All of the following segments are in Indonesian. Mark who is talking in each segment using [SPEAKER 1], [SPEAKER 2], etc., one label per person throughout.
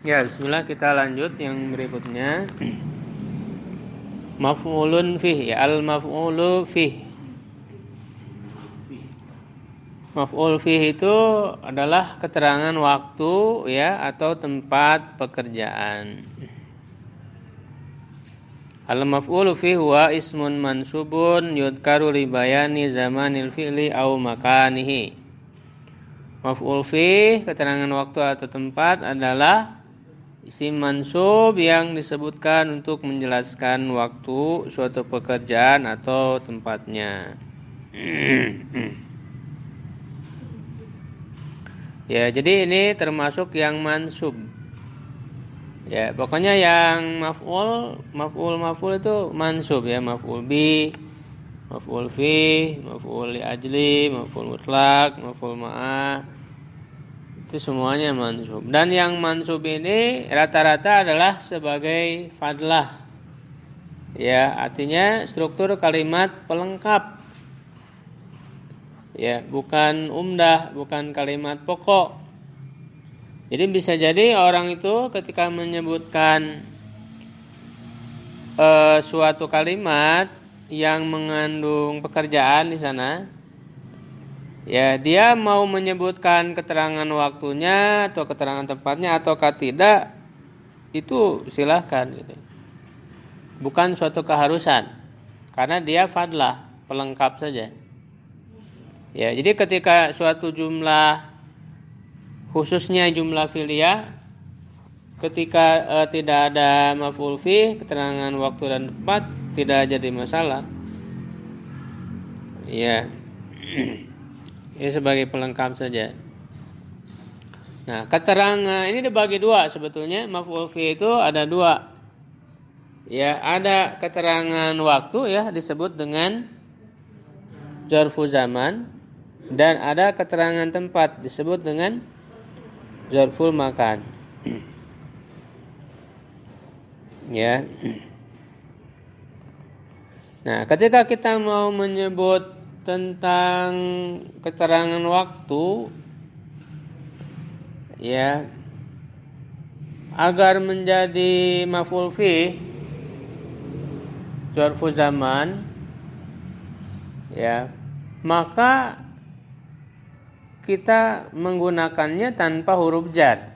[SPEAKER 1] Ya, bismillah, kita lanjut yang berikutnya. Maf'ulun fih, ya, al-maf'ulu fih. Maf'ul fih itu adalah keterangan waktu, ya, atau tempat pekerjaan. Al-maf'ulu fih huwa ismun mansubun yudkaru li bayani zamanil fi'li au makanihi. Maf'ul fih, keterangan waktu atau tempat, adalah isim mansub yang disebutkan untuk menjelaskan waktu suatu pekerjaan atau tempatnya. Ya, jadi ini termasuk yang mansub. Ya, pokoknya yang maf'ul itu mansub, ya, maf'ul bi, maf'ul fi, maf'ul li ajli, maf'ul mutlak, maf'ul ma'ah. Itu semuanya mansub. Dan yang mansub ini rata-rata adalah sebagai fadlah. Ya, artinya struktur kalimat pelengkap. Ya, bukan umdah, bukan kalimat pokok. Jadi bisa jadi orang itu ketika menyebutkan suatu kalimat yang mengandung pekerjaan di sana, ya, dia mau menyebutkan keterangan waktunya atau keterangan tempatnya ataukah tidak, itu silahkan gitu. Bukan suatu keharusan, karena dia fadlah, pelengkap saja. Ya, jadi ketika suatu jumlah, khususnya jumlah fi'liyah, ketika tidak ada maf'ul fih, keterangan waktu dan tempat, tidak jadi masalah. Ya. Ini sebagai pelengkap saja. Nah, keterangan ini dibagi dua sebetulnya. Maf'ul fi itu ada dua. Ya, ada keterangan waktu, ya, disebut dengan zarfu zaman, dan ada keterangan tempat disebut dengan zarful makan. Ya. Nah, ketika kita mau menyebut tentang keterangan waktu, ya, agar menjadi maf'ul fi zarfu zaman, ya, maka kita menggunakannya tanpa huruf jar.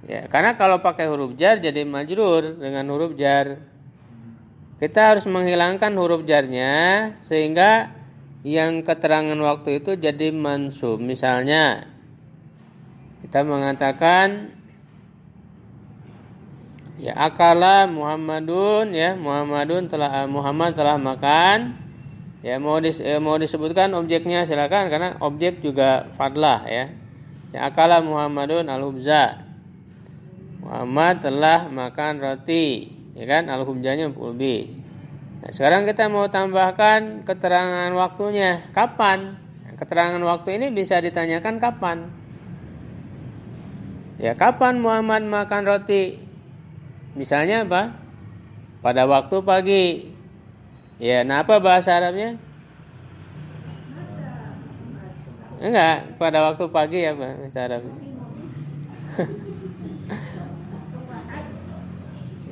[SPEAKER 1] Ya, karena kalau pakai huruf jar jadi majrur dengan huruf jar. Kita harus menghilangkan huruf jarnya sehingga yang keterangan waktu itu jadi mansub. Misalnya kita mengatakan, ya, akala Muhammadun, ya, Muhammad telah makan. Ya, mau disebutkan objeknya silakan, karena objek juga fadlah, ya. Akala Muhammadun al-hubza. Muhammad telah makan roti, ya kan, al-hubzanya maf'ul bi. Nah, sekarang kita mau tambahkan keterangan waktunya, kapan? Keterangan waktu ini bisa ditanyakan kapan. Ya, kapan Muhammad makan roti? Misalnya apa? Pada waktu pagi. Ya, nah, apa bahasa Arabnya? Enggak, pada waktu pagi apa bahasa Arabnya?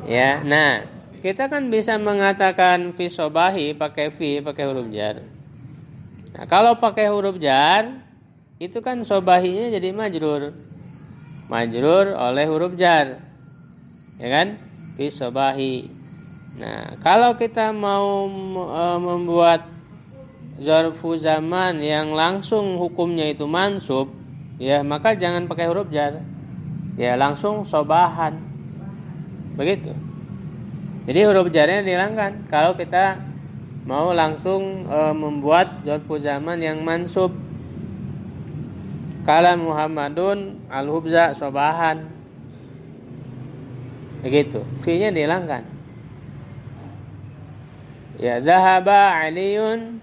[SPEAKER 1] Ya, nah, kita kan bisa mengatakan fi sobahi pakai huruf jar. Nah, kalau pakai huruf jar, itu kan sobahinya jadi majrur oleh huruf jar, ya kan? Fi sobahi. Nah, kalau kita mau membuat zarfu zaman yang langsung hukumnya itu mansub, ya, maka jangan pakai huruf jar. Ya, langsung sobahan. Begitu. Jadi huruf jarnya dihilangkan kalau kita mau langsung membuat zarfu zaman yang mansub. Kala Muhammadun al-hubza sobahan. Begitu. Fi-nya dihilangkan. Ya, dhahaba Aliyun,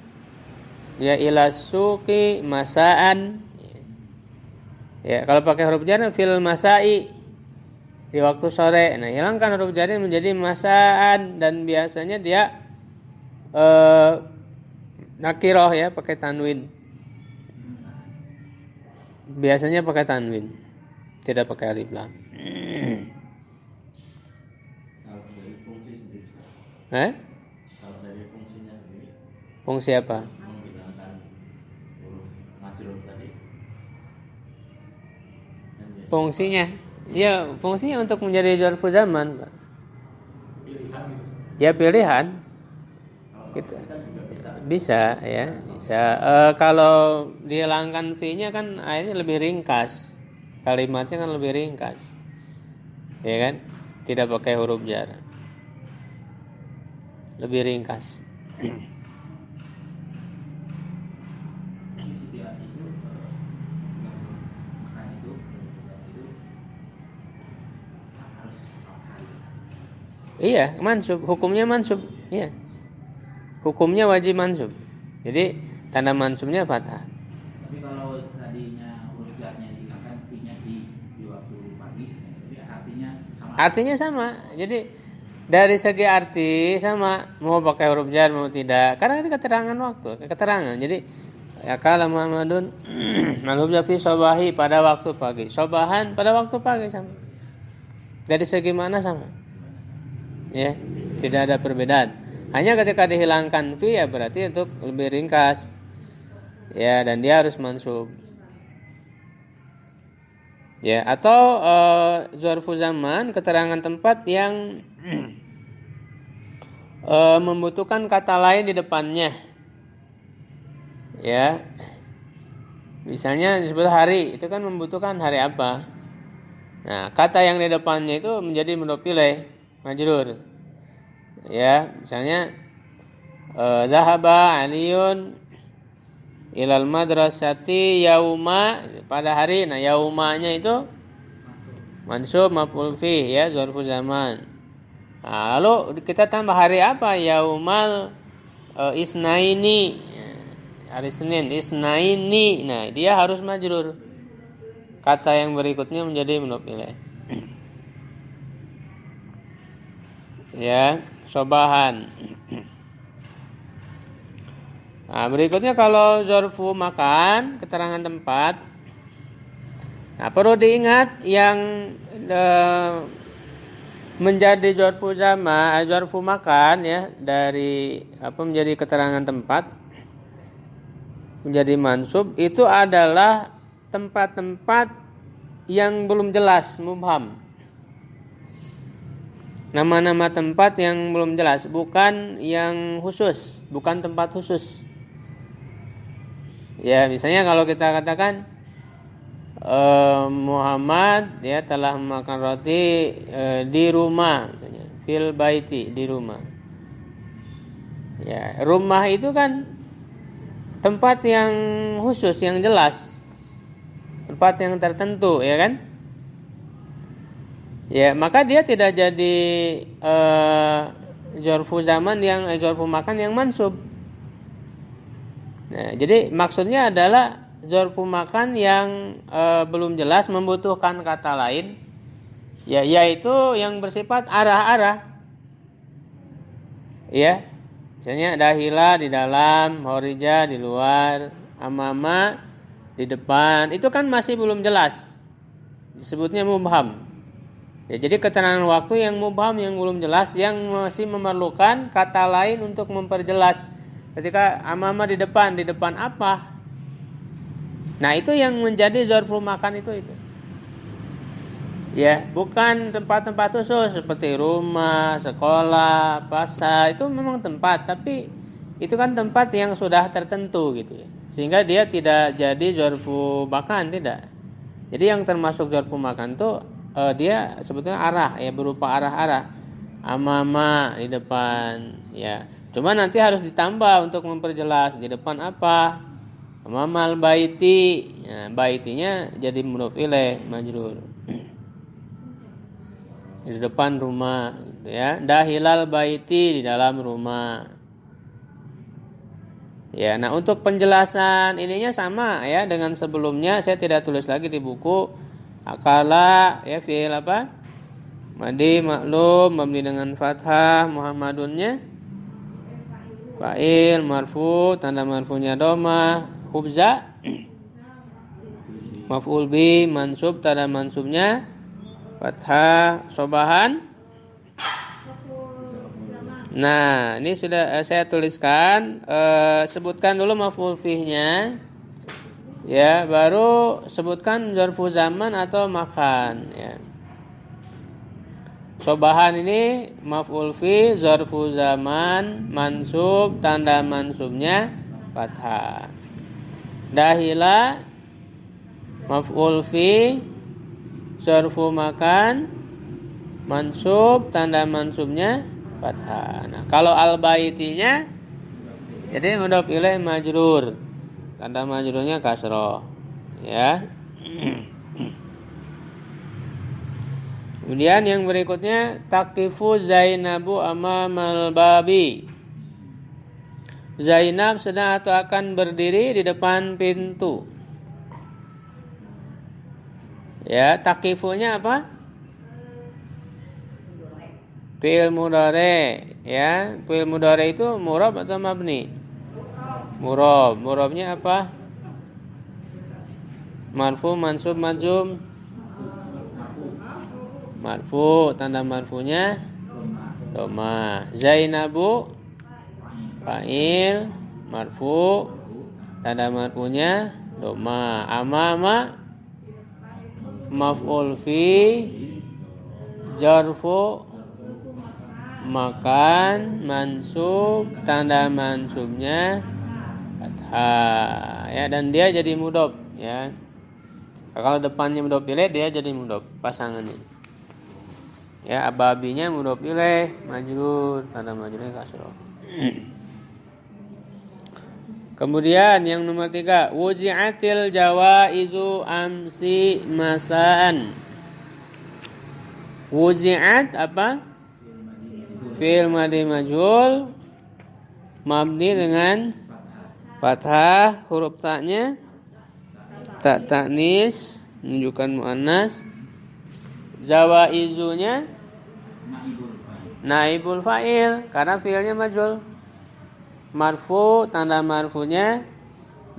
[SPEAKER 1] ya, ila suqi masaan. Ya, kalau pakai huruf jar fil masai, di waktu sore. Nah, hilangkan huruf jarnya menjadi masaan, dan biasanya dia nakiroh, ya, pakai tanwin. Biasanya pakai tanwin. tidak pakai alif lam.
[SPEAKER 2] Kalau dari fungsi sendiri,
[SPEAKER 1] Kalau
[SPEAKER 2] dari fungsinya sendiri,
[SPEAKER 1] fungsi apa?
[SPEAKER 2] menghilangkan huruf majrur tadi.
[SPEAKER 1] Fungsinya untuk menjadi zarfu zaman, Pak.
[SPEAKER 2] Pilihan gitu.
[SPEAKER 1] Ya pilihan.
[SPEAKER 2] Kalau
[SPEAKER 1] Kita
[SPEAKER 2] kita juga bisa.
[SPEAKER 1] bisa. Kalau dihilangkan V-nya kan akhirnya lebih ringkas, kalimatnya kan lebih ringkas, ya kan? Tidak pakai huruf jar, lebih ringkas.
[SPEAKER 3] Setiap itu makan itu harus pakai.
[SPEAKER 1] Iya, mansub, hukumnya mansub. Iya, hukumnya wajib mansub. Jadi tanda mansubnya fathah.
[SPEAKER 3] Tapi kalau tadinya huruf jarnya dihilangkan, V-nya di waktu pagi, tapi artinya sama. Jadi dari segi arti sama, mau pakai huruf jar mau tidak, karena ini keterangan. Jadi ya kala Muhammadun malhubja fi sobahi pada waktu pagi, sobahan pada waktu pagi sama. Dari segi mana sama, ya tidak ada perbedaan. Hanya ketika dihilangkan fi ya berarti untuk lebih ringkas, ya, dan dia harus mansub. Ya, atau zarfu zaman, keterangan tempat yang membutuhkan kata lain di depannya. Ya. Misalnya disebut hari, itu kan membutuhkan hari apa? Nah, kata yang di depannya itu menjadi mudhof ilaih, majrur. Ya, misalnya zahaba Aliyun ilal madrasati yauma, pada hari. Nah, yaumanya itu mansub maf'ul fi, ya, zarfu zaman. Nah, lalu kita tambah hari apa? Yaumal isnaini, hari Senin, isnaini. Nah, dia harus majrur. Kata yang berikutnya menjadi mudhof ilaih. Ya, sobahan. Nah, berikutnya kalau zarfu makan, keterangan tempat. Nah, perlu diingat yang menjadi zarfu zaman, zarfu makan, ya, dari menjadi keterangan tempat, menjadi mansub, itu adalah tempat-tempat yang belum jelas, mubham. Nama-nama tempat yang belum jelas, bukan yang khusus, bukan tempat khusus. Ya, misalnya kalau kita katakan Muhammad, ya, telah makan roti di rumah, misalnya fil baiti, di rumah. Ya, rumah itu kan tempat yang khusus, yang jelas, tempat yang tertentu, ya kan? Ya, maka dia tidak jadi zarfu zaman yang zarfu makan yang mansub. Nah, jadi maksudnya adalah zarfu makan yang belum jelas, membutuhkan kata lain, ya, yaitu yang bersifat arah-arah. Ya, misalnya dahila di dalam, horija di luar, amama di depan. Itu kan masih belum jelas, disebutnya mubham. Ya, jadi keterangan waktu yang mubham, yang belum jelas, yang masih memerlukan kata lain untuk memperjelas. Ketika amama di depan apa? Nah, itu yang menjadi zarfu makan itu. Ya, bukan tempat-tempat khusus seperti rumah, sekolah, pasar. Itu memang tempat, tapi itu kan tempat yang sudah tertentu gitu ya. Sehingga dia tidak jadi zarfu makan, tidak. Jadi yang termasuk zarfu makan itu dia sebetulnya arah, ya, berupa arah-arah. Amama di depan, ya. Cuma nanti harus ditambah untuk memperjelas di depan apa? Amamal baiti. Ya, baitinya jadi mudhof ilaih majrur. Di depan rumah, gitu ya. Dahilal baiti, di dalam rumah. Ya, nah untuk penjelasan ininya sama, ya, dengan sebelumnya. Saya tidak tulis lagi di buku. Akala, ya, fi'il apa? Madi maklum, mabni dengan fathah, Muhammadunnya fa'il, marfu, tanda marfunya dhamma, hubza
[SPEAKER 1] Maf'ul bi mansub, tanda mansubnya fathah, sobahan. Nah, ini sudah saya tuliskan. Sebutkan dulu maf'ul fi'nya, ya, baru sebutkan zarfu zaman atau makan. Ya. Sobahan ini maf'ul fi, zarfu zaman, mansub, tanda mansubnya fathah. Dahila maf'ul fi, zarfu makan, mansub, tanda mansubnya fathah. Nah, kalau al-baitinya jadi mudhof ilaih majrur. Tanda majrurnya kasroh. Ya. Kemudian yang berikutnya taqifu Zainabu amamal babi. Zainab sedang atau akan berdiri di depan pintu. Ya, taqifunya apa? Fi'il mudhari, ya. Fi'il mudhari itu murab atau mabni? Murab. Murabnya apa? Marfu, mansub, majzum. Marfu, tanda marfunya dhamma. Zainabu fa'il, marfu, tanda marfunya dhamma. Amama maf'ul fi, zarfu makan, mansub, tanda mansubnya fathah, ya, dan dia jadi mudhof, ya. Kalau depannya mudhof ilaih, dia jadi mudhof pasangannya. Ya, ababinya mudhof ilaih majrur, tanda majrurnya kasroh. Kemudian yang nomor 3, wuzi'atil jawaizu amsi masaan. Wuzi'at apa? Fi'il madhi majhul mabni dengan fathah, huruf ta-nya ta ta'nis menunjukkan muannas. Zawaizunya naibul fa'il karena fi'ilnya majhul. Marfu, tanda marfunya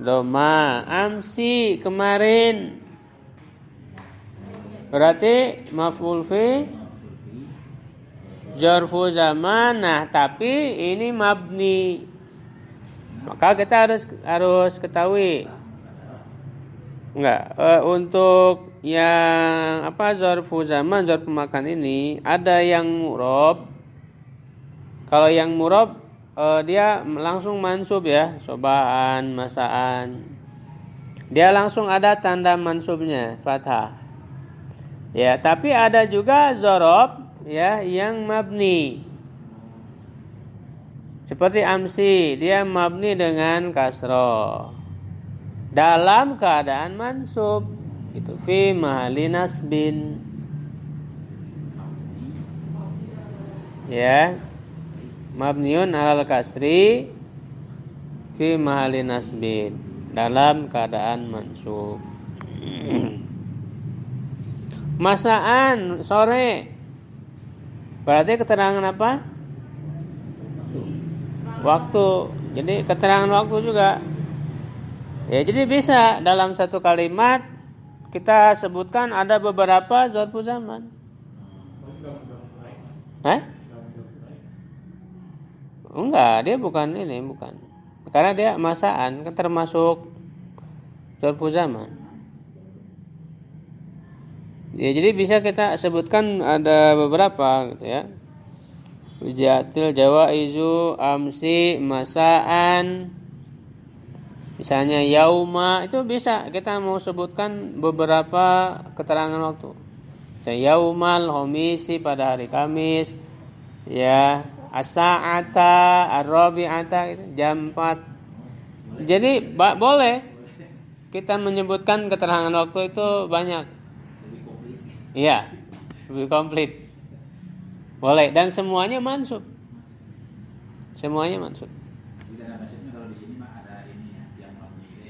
[SPEAKER 1] dhamma. Amsi kemarin, berarti maf'ul fi, zarfu zaman. Nah, tapi ini mabni. Maka kita harus ketahui. Untuk yang zarfu zaman, zarfu makan ini ada yang murab. Kalau yang murab dia langsung mansub, ya, sobahan, masaan. Dia langsung ada tanda mansubnya fathah. Ya, tapi ada juga dzaraf, ya, yang mabni. Seperti amsi, dia mabni dengan kasroh dalam keadaan mansub. Itu fi mahalli nasbin. Ya. Mabniun alal kasri fi mahalli nasbin, dalam keadaan mansub. Masaan, sore, berarti keterangan apa? Waktu. Jadi keterangan waktu juga. Ya, jadi bisa dalam satu kalimat kita sebutkan ada beberapa zarfu zaman. Enggak, dia bukan. Karena dia masaan, kan termasuk zarfu zaman. Ya, jadi bisa kita sebutkan ada beberapa gitu, ya. Wujatil jawaizu amsi masaan. Misalnya yauma, itu bisa kita mau sebutkan beberapa keterangan waktu. Yaumal homisi, pada hari Kamis, ya, as-sa'ata ar-rabi'ata, gitu, jam 4. Jadi boleh kita menyebutkan keterangan waktu itu banyak. Iya, lebih komplit. Boleh, dan semuanya mansub.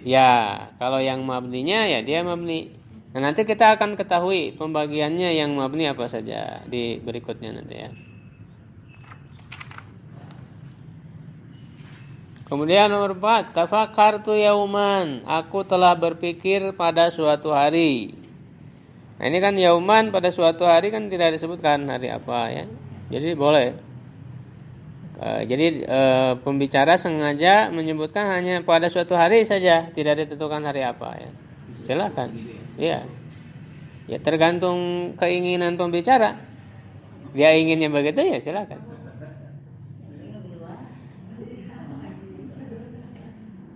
[SPEAKER 1] Ya, kalau yang mabninya, ya dia mabni. Nah, nanti kita akan ketahui pembagiannya yang mabni apa saja di berikutnya nanti, ya. Kemudian nomor 4, tafakkartu yauman, aku telah berpikir pada suatu hari. Nah, ini kan yauman pada suatu hari kan tidak disebutkan hari apa ya. Jadi boleh. Jadi pembicara sengaja menyebutkan hanya pada suatu hari saja, tidak ditentukan hari apa ya. Silakan. Iya. Ya tergantung keinginan pembicara. Dia inginnya begitu ya silakan.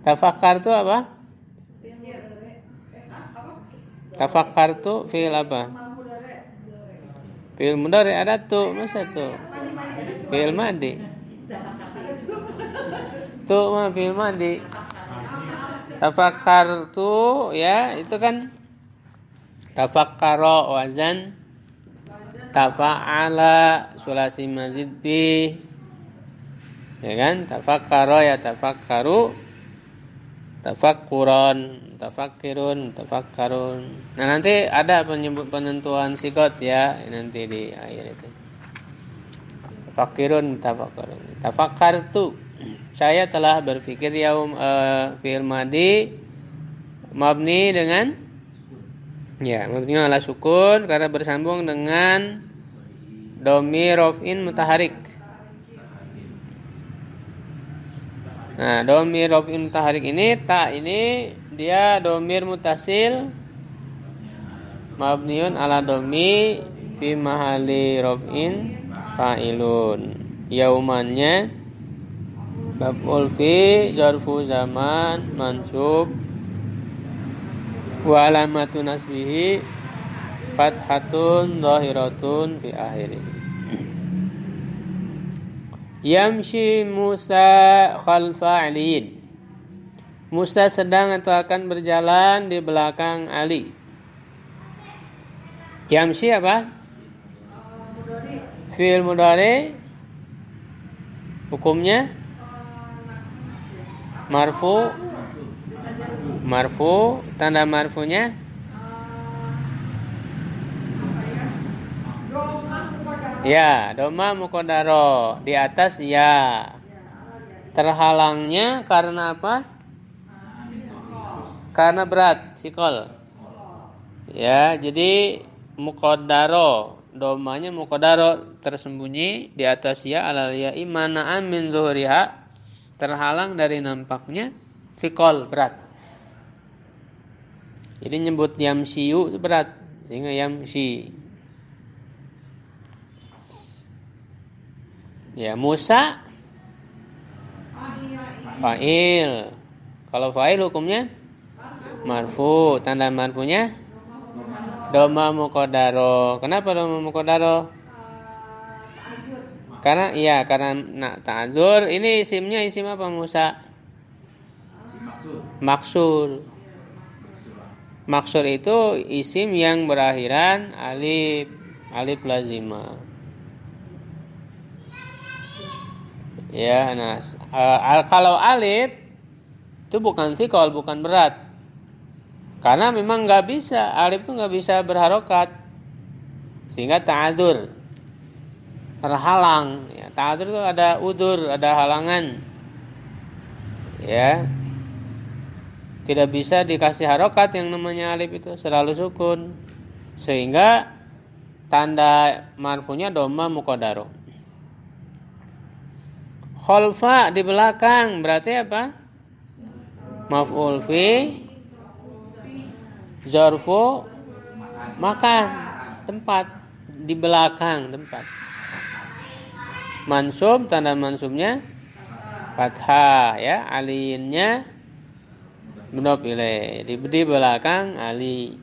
[SPEAKER 1] Tafakkar itu apa? Tafakkar itu fi'il apa? Fi'il mudhari ada tuh, masa tuh? Fi'il madi. Tuh mah fi'il madi. Tafakkar tuh ya itu kan tafakkara wazan tafa'ala sulasi mazid bi. Ya kan? Tafakkara ya tafakkaru. Tafakkuron, tafakkirun, tafakkarun. Nah nanti ada penentuan sigot ya nanti di akhir itu. Tafakkirun, tafakkarun. Tafakkartu, saya telah berpikir yaum fi'il madi mabni dengan ya mabni ala sukun karena bersambung dengan dhamir raf'in mutaharik. Nah, dhamir raf'in mutaharik ini ta ini dia dhamir mutasil mabniun ala dhammi fi mahalli raf'in fa'ilun. Yaumannya maf'ul fi zarfu zaman mansub wa alamatu nasbihi fathatun dhahiratun fi akhirih. Yamshi Musa khalfa Aliin. Musa sedang atau akan berjalan di belakang Ali. Yamshi apa? Fi'il mudhari. Hukumnya marfu. Marfu, tanda marfunya ya, doma muqaddaro di atas ya. Terhalangnya karena apa? Karena berat, sikol. Ya, jadi muqaddaro, domanya muqaddaro tersembunyi di atas ya alal ya imana min zuhriha, terhalang dari nampaknya sikol berat. Jadi nyebut yamsiyu itu berat, sehingga yamsi. Ya, Musa fa'il. Kalau fa'il hukumnya marfu, tanda marfunya doma muqaddaro. Kenapa doma muqaddaro? Karena ta'adzur. Ini isimnya isim apa Musa? Maksur. Maksur itu isim yang berakhiran alif lazimah. Ya, nah kalau alif itu bukan thiqal, bukan berat. Karena memang nggak bisa, alif itu nggak bisa berharokat, sehingga ta'adzur, terhalang. Ya, ta'adzur itu ada udur, ada halangan. Ya, tidak bisa dikasih harokat yang namanya alif itu selalu sukun, sehingga tanda marfunya dhamma muqaddaro. Khalfa di belakang berarti apa? Maf'ul fi zarfu makan, tempat, di belakang tempat. Mansub, tanda mansubnya fathah ya, alinnya mudhof ilaih, di belakang Ali.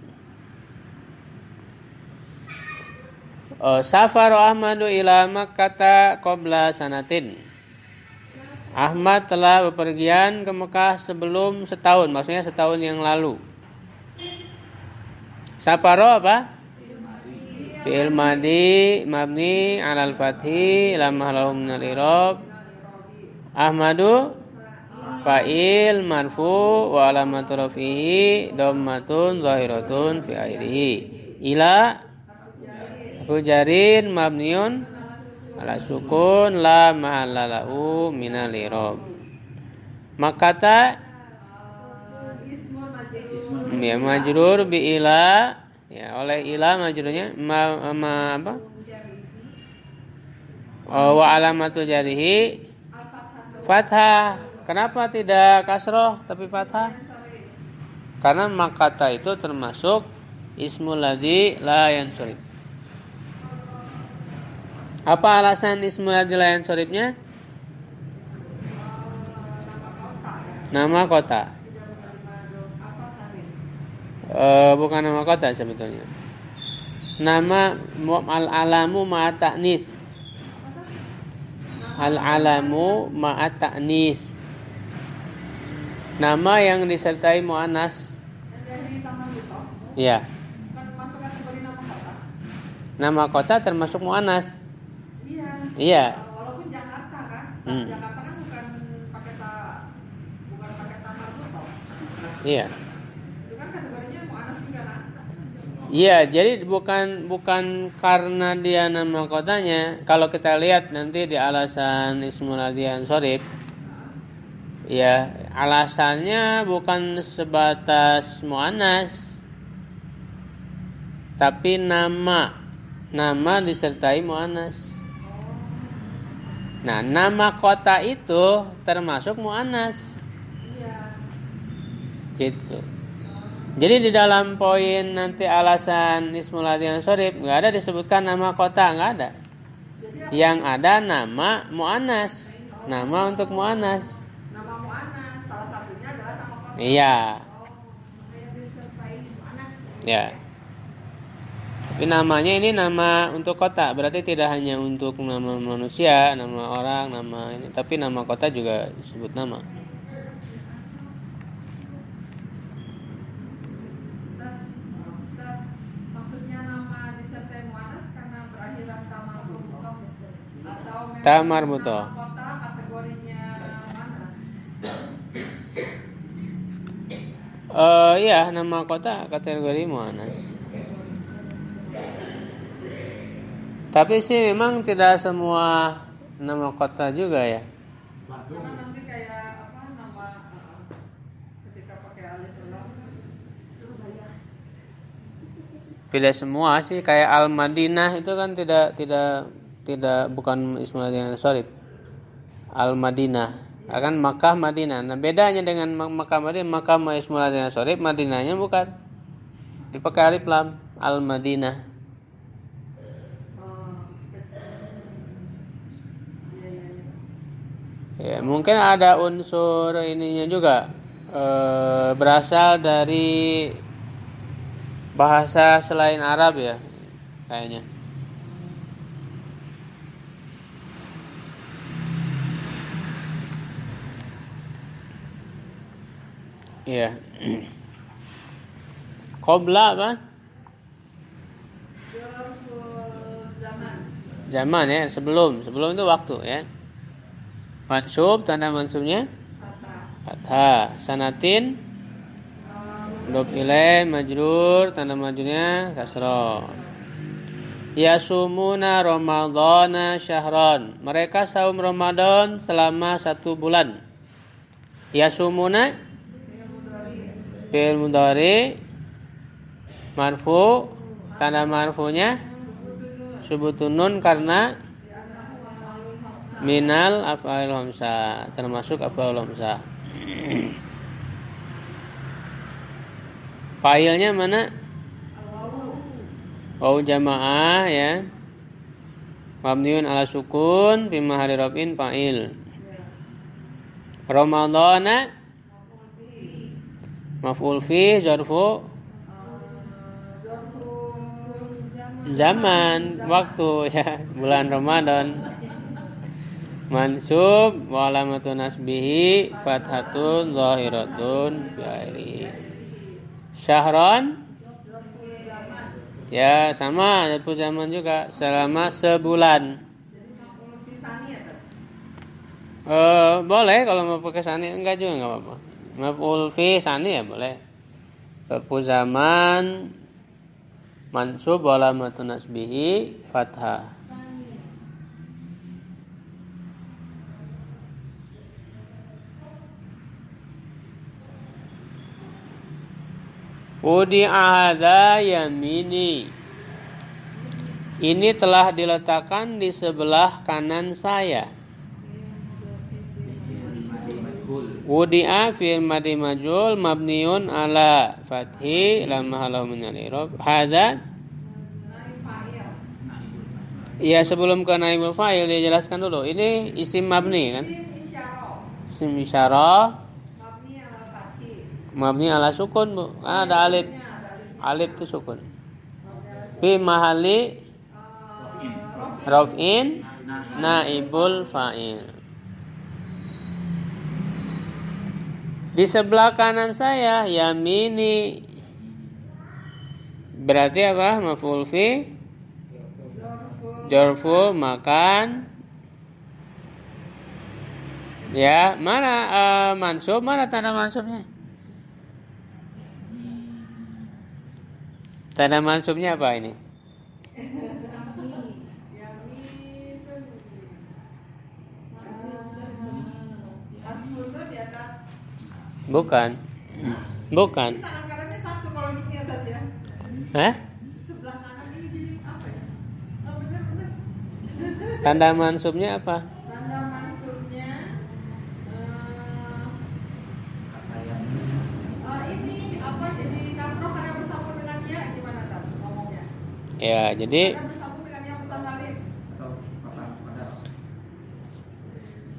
[SPEAKER 1] Safaru Ahmadu ila Makkah qabla sanatin. Ahmad telah bepergian ke Mekah sebelum setahun, maksudnya setahun yang lalu. Safaro apa? Fi'il madi mabni 'alal fathi la mahalla min al-i'rab. Ahmadu fa'il marfu wa alamatu rafihi dhammatun zahiratun fi akhirih. Ila fujarin mabniun ala sukun la mahalla lahu minal i'rab. Makata
[SPEAKER 3] Ismun
[SPEAKER 1] ya majrur bi ila, ya oleh ila majrurnya apa? Wa alamatul jarihi fathah. Kenapa tidak kasroh tapi fathah? Karena makata itu termasuk ismul ladzi la yansurif. Apa alasan ismul ladzi la yansurifnya? Nama kota. Bukan nama kota sebetulnya. Nama al-alamu ma'a ta'nis. Al-alamu ma'a ta'nis. Nama yang disertai muannas. Iya. Nama kota termasuk muannas. Iya.
[SPEAKER 4] Walaupun Jakarta kan, Jakarta kan bukan pakai tamar buto.
[SPEAKER 1] Iya.
[SPEAKER 4] Itu kan kategorinya muannas juga kan?
[SPEAKER 1] Iya, jadi bukan karena dia nama kotanya. Kalau kita lihat nanti di alasan ismul ladzi yansurif, ya alasannya bukan sebatas muannas, tapi nama disertai muannas. Nah, nama kota itu termasuk muannas.
[SPEAKER 4] Iya.
[SPEAKER 1] Gitu. Jadi di dalam poin nanti alasan ismul ladzi yansurif enggak ada disebutkan nama kota, enggak ada. Yang ada nama muannas. Nama untuk muannas.
[SPEAKER 4] Nama muannas salah satunya adalah nama kota.
[SPEAKER 1] Iya.
[SPEAKER 4] Yang disertai muannas.
[SPEAKER 1] Ya. Tapi namanya ini nama untuk kota, berarti tidak hanya untuk nama manusia, nama orang, nama ini, tapi nama kota juga disebut nama.
[SPEAKER 4] Ustaz, maksudnya nama disertai muannas karena berakhiran tamar buto atau memang
[SPEAKER 1] Tamar buto.
[SPEAKER 4] nama kota kategorinya muannas?
[SPEAKER 1] Iya, nama kota kategori muannas. Tapi sih memang tidak semua nama kota juga ya.
[SPEAKER 4] Karena nanti kayak nama ketika pakai alif lam Surabaya.
[SPEAKER 1] Tidak semua sih, kayak Al-Madinah itu kan tidak bukan ismul ladzi yansurif. Al-Madinah akan Makkah Madinah. Nah, bedanya dengan Makkah Madinah, Makkah ismul ladzi yansurif, Madinahnya bukan. Dipakai alif lam, Al-Madinah. Ya, mungkin ada unsur ininya juga, berasal dari bahasa selain Arab ya, kayaknya. Iya. Qabla apa? Zaman ya, sebelum itu waktu ya. Mansub, tanda mansubnya fathah. Sanatin mudhof ilaih majrur, tanda majrurnya kasrah. Yasumuna ramadhana syahron. Mereka saum Ramadan selama 1 bulan. Yasumuna fi'il mudhari marfu, tanda marfunya subutun nun karena minal af'alul khamsah, termasuk af'alul khamsah. Fa'ilnya mana? Wawu jamaah ya. Mabniun ala sukun fi mahalli raf'in fa'il. Ramadhana maf'ul fi zarfu zaman, waktu ya, bulan Ramadan. Mansub wa alamatun nasbihi fathatun zahiratun bi akhirih. Syahron ya sama, zarfu zaman juga, selama sebulan. Boleh kalau mau pakai sani, enggak juga enggak apa-apa. Maf'ul fi sani ya boleh. Zarfu zaman mansub wa alamatun nasbihi fathah. Wudi'a hadza yamini. Ini telah diletakkan di sebelah kanan saya. Wudi'a fi'il madhi majhul mabniun ala fathi la mahallahu min al-i'rab. Hadza ya, sebelum ke naibul fa'il dijelaskan dulu. Ini isim mabni kan? Isim isyarah mabni ala sukun, Bu. Ada alif. Alif itu sukun. Fi mahalli raf'in naibul fa'il. Di sebelah kanan saya yamini. Berarti apa? Maf'ul fi jarfu makan. Ya, mana mansub? Mana tanda mansubnya? Tanda mansubnya apa ini? Bukan. Bukan.
[SPEAKER 4] Tangan kanannya satu kalau gini ya tadi ya.
[SPEAKER 1] Hah?
[SPEAKER 4] Sebelah kanan ini jadi apa ya? Oh, benar.
[SPEAKER 1] Tanda mansubnya apa?
[SPEAKER 4] Tanda mansubnya ini apa, jadi kasroh karena bersambung dengan ya, gimana tadi ngomongnya?
[SPEAKER 1] Ya, jadi
[SPEAKER 4] Karena bersambung dengan yang mutahalif.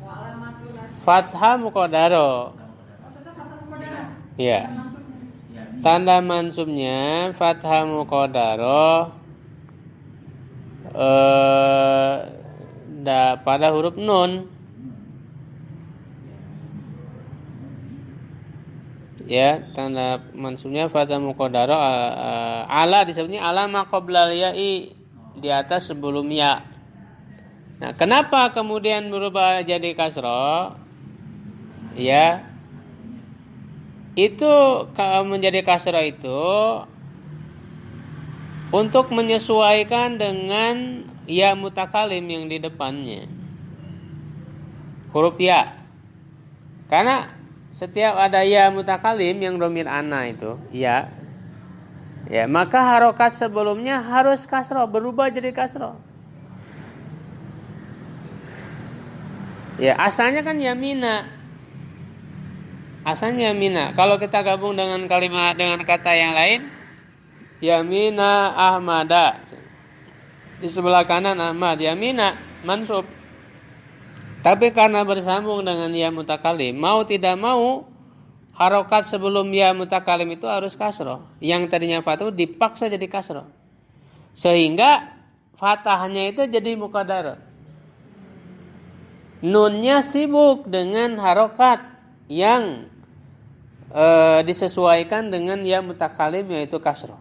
[SPEAKER 4] Wa alamatul nasb.
[SPEAKER 1] fathah muqaddaro.
[SPEAKER 4] Oh, tetap kata muqaddara.
[SPEAKER 1] Ya.
[SPEAKER 4] Maksudnya.
[SPEAKER 1] Tanda mansubnya fathah muqaddaro pada huruf nun. Ya, tanda mansubnya fathah muqaddaro ala disebutnya ala ma qoblal ya'i, di atas sebelum ya. Nah, kenapa kemudian berubah jadi kasroh? Ya, itu menjadi kasroh itu untuk menyesuaikan dengan ya mutakalim yang di depannya, huruf ya. Karena setiap ada ya mutakalim yang dhamir ana itu ya, maka harokat sebelumnya harus kasroh, berubah jadi kasroh. Ya, asalnya kan yamina. Asalnya yamina. Kalau kita gabung dengan kalimat dengan kata yang lain, yamina ahmada. Di sebelah kanan Ahmad, yamina mansub. Tapi karena bersambung dengan ya mutakalim, mau tidak mau harokat sebelum ya mutakalim itu harus kasroh. Yang tadinya fathah dipaksa jadi kasroh, sehingga fathahnya itu jadi muqaddar. Nunnya sibuk dengan harokat yang disesuaikan dengan ya mutakalim, yaitu kasroh.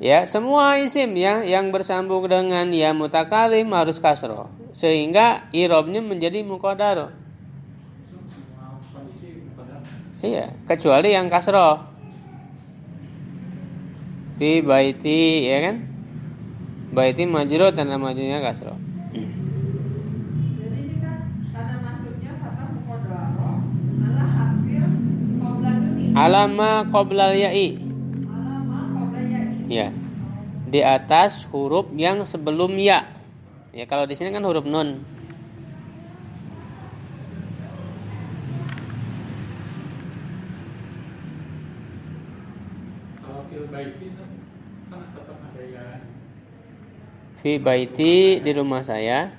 [SPEAKER 1] Ya, semua isim yang bersambung dengan ya mutakalim harus kasroh, sehingga i'rabnya menjadi muqaddar. Iya, kecuali yang kasroh. Fi baiti, ya kan? Baiti majrur, tanda majunya kasroh.
[SPEAKER 4] Jadi ini kan tanda maksudnya fathah muqaddaro ala harfil qoblal ini.
[SPEAKER 1] Alama qoblal ya'i.
[SPEAKER 4] Alama qoblal ya.
[SPEAKER 1] Ya, di atas huruf yang sebelum ya. Ya, kalau di sini kan huruf nun.
[SPEAKER 2] Kalau fil baiti itu kan tetap ada ya.
[SPEAKER 1] Fi baiti, di rumah saya.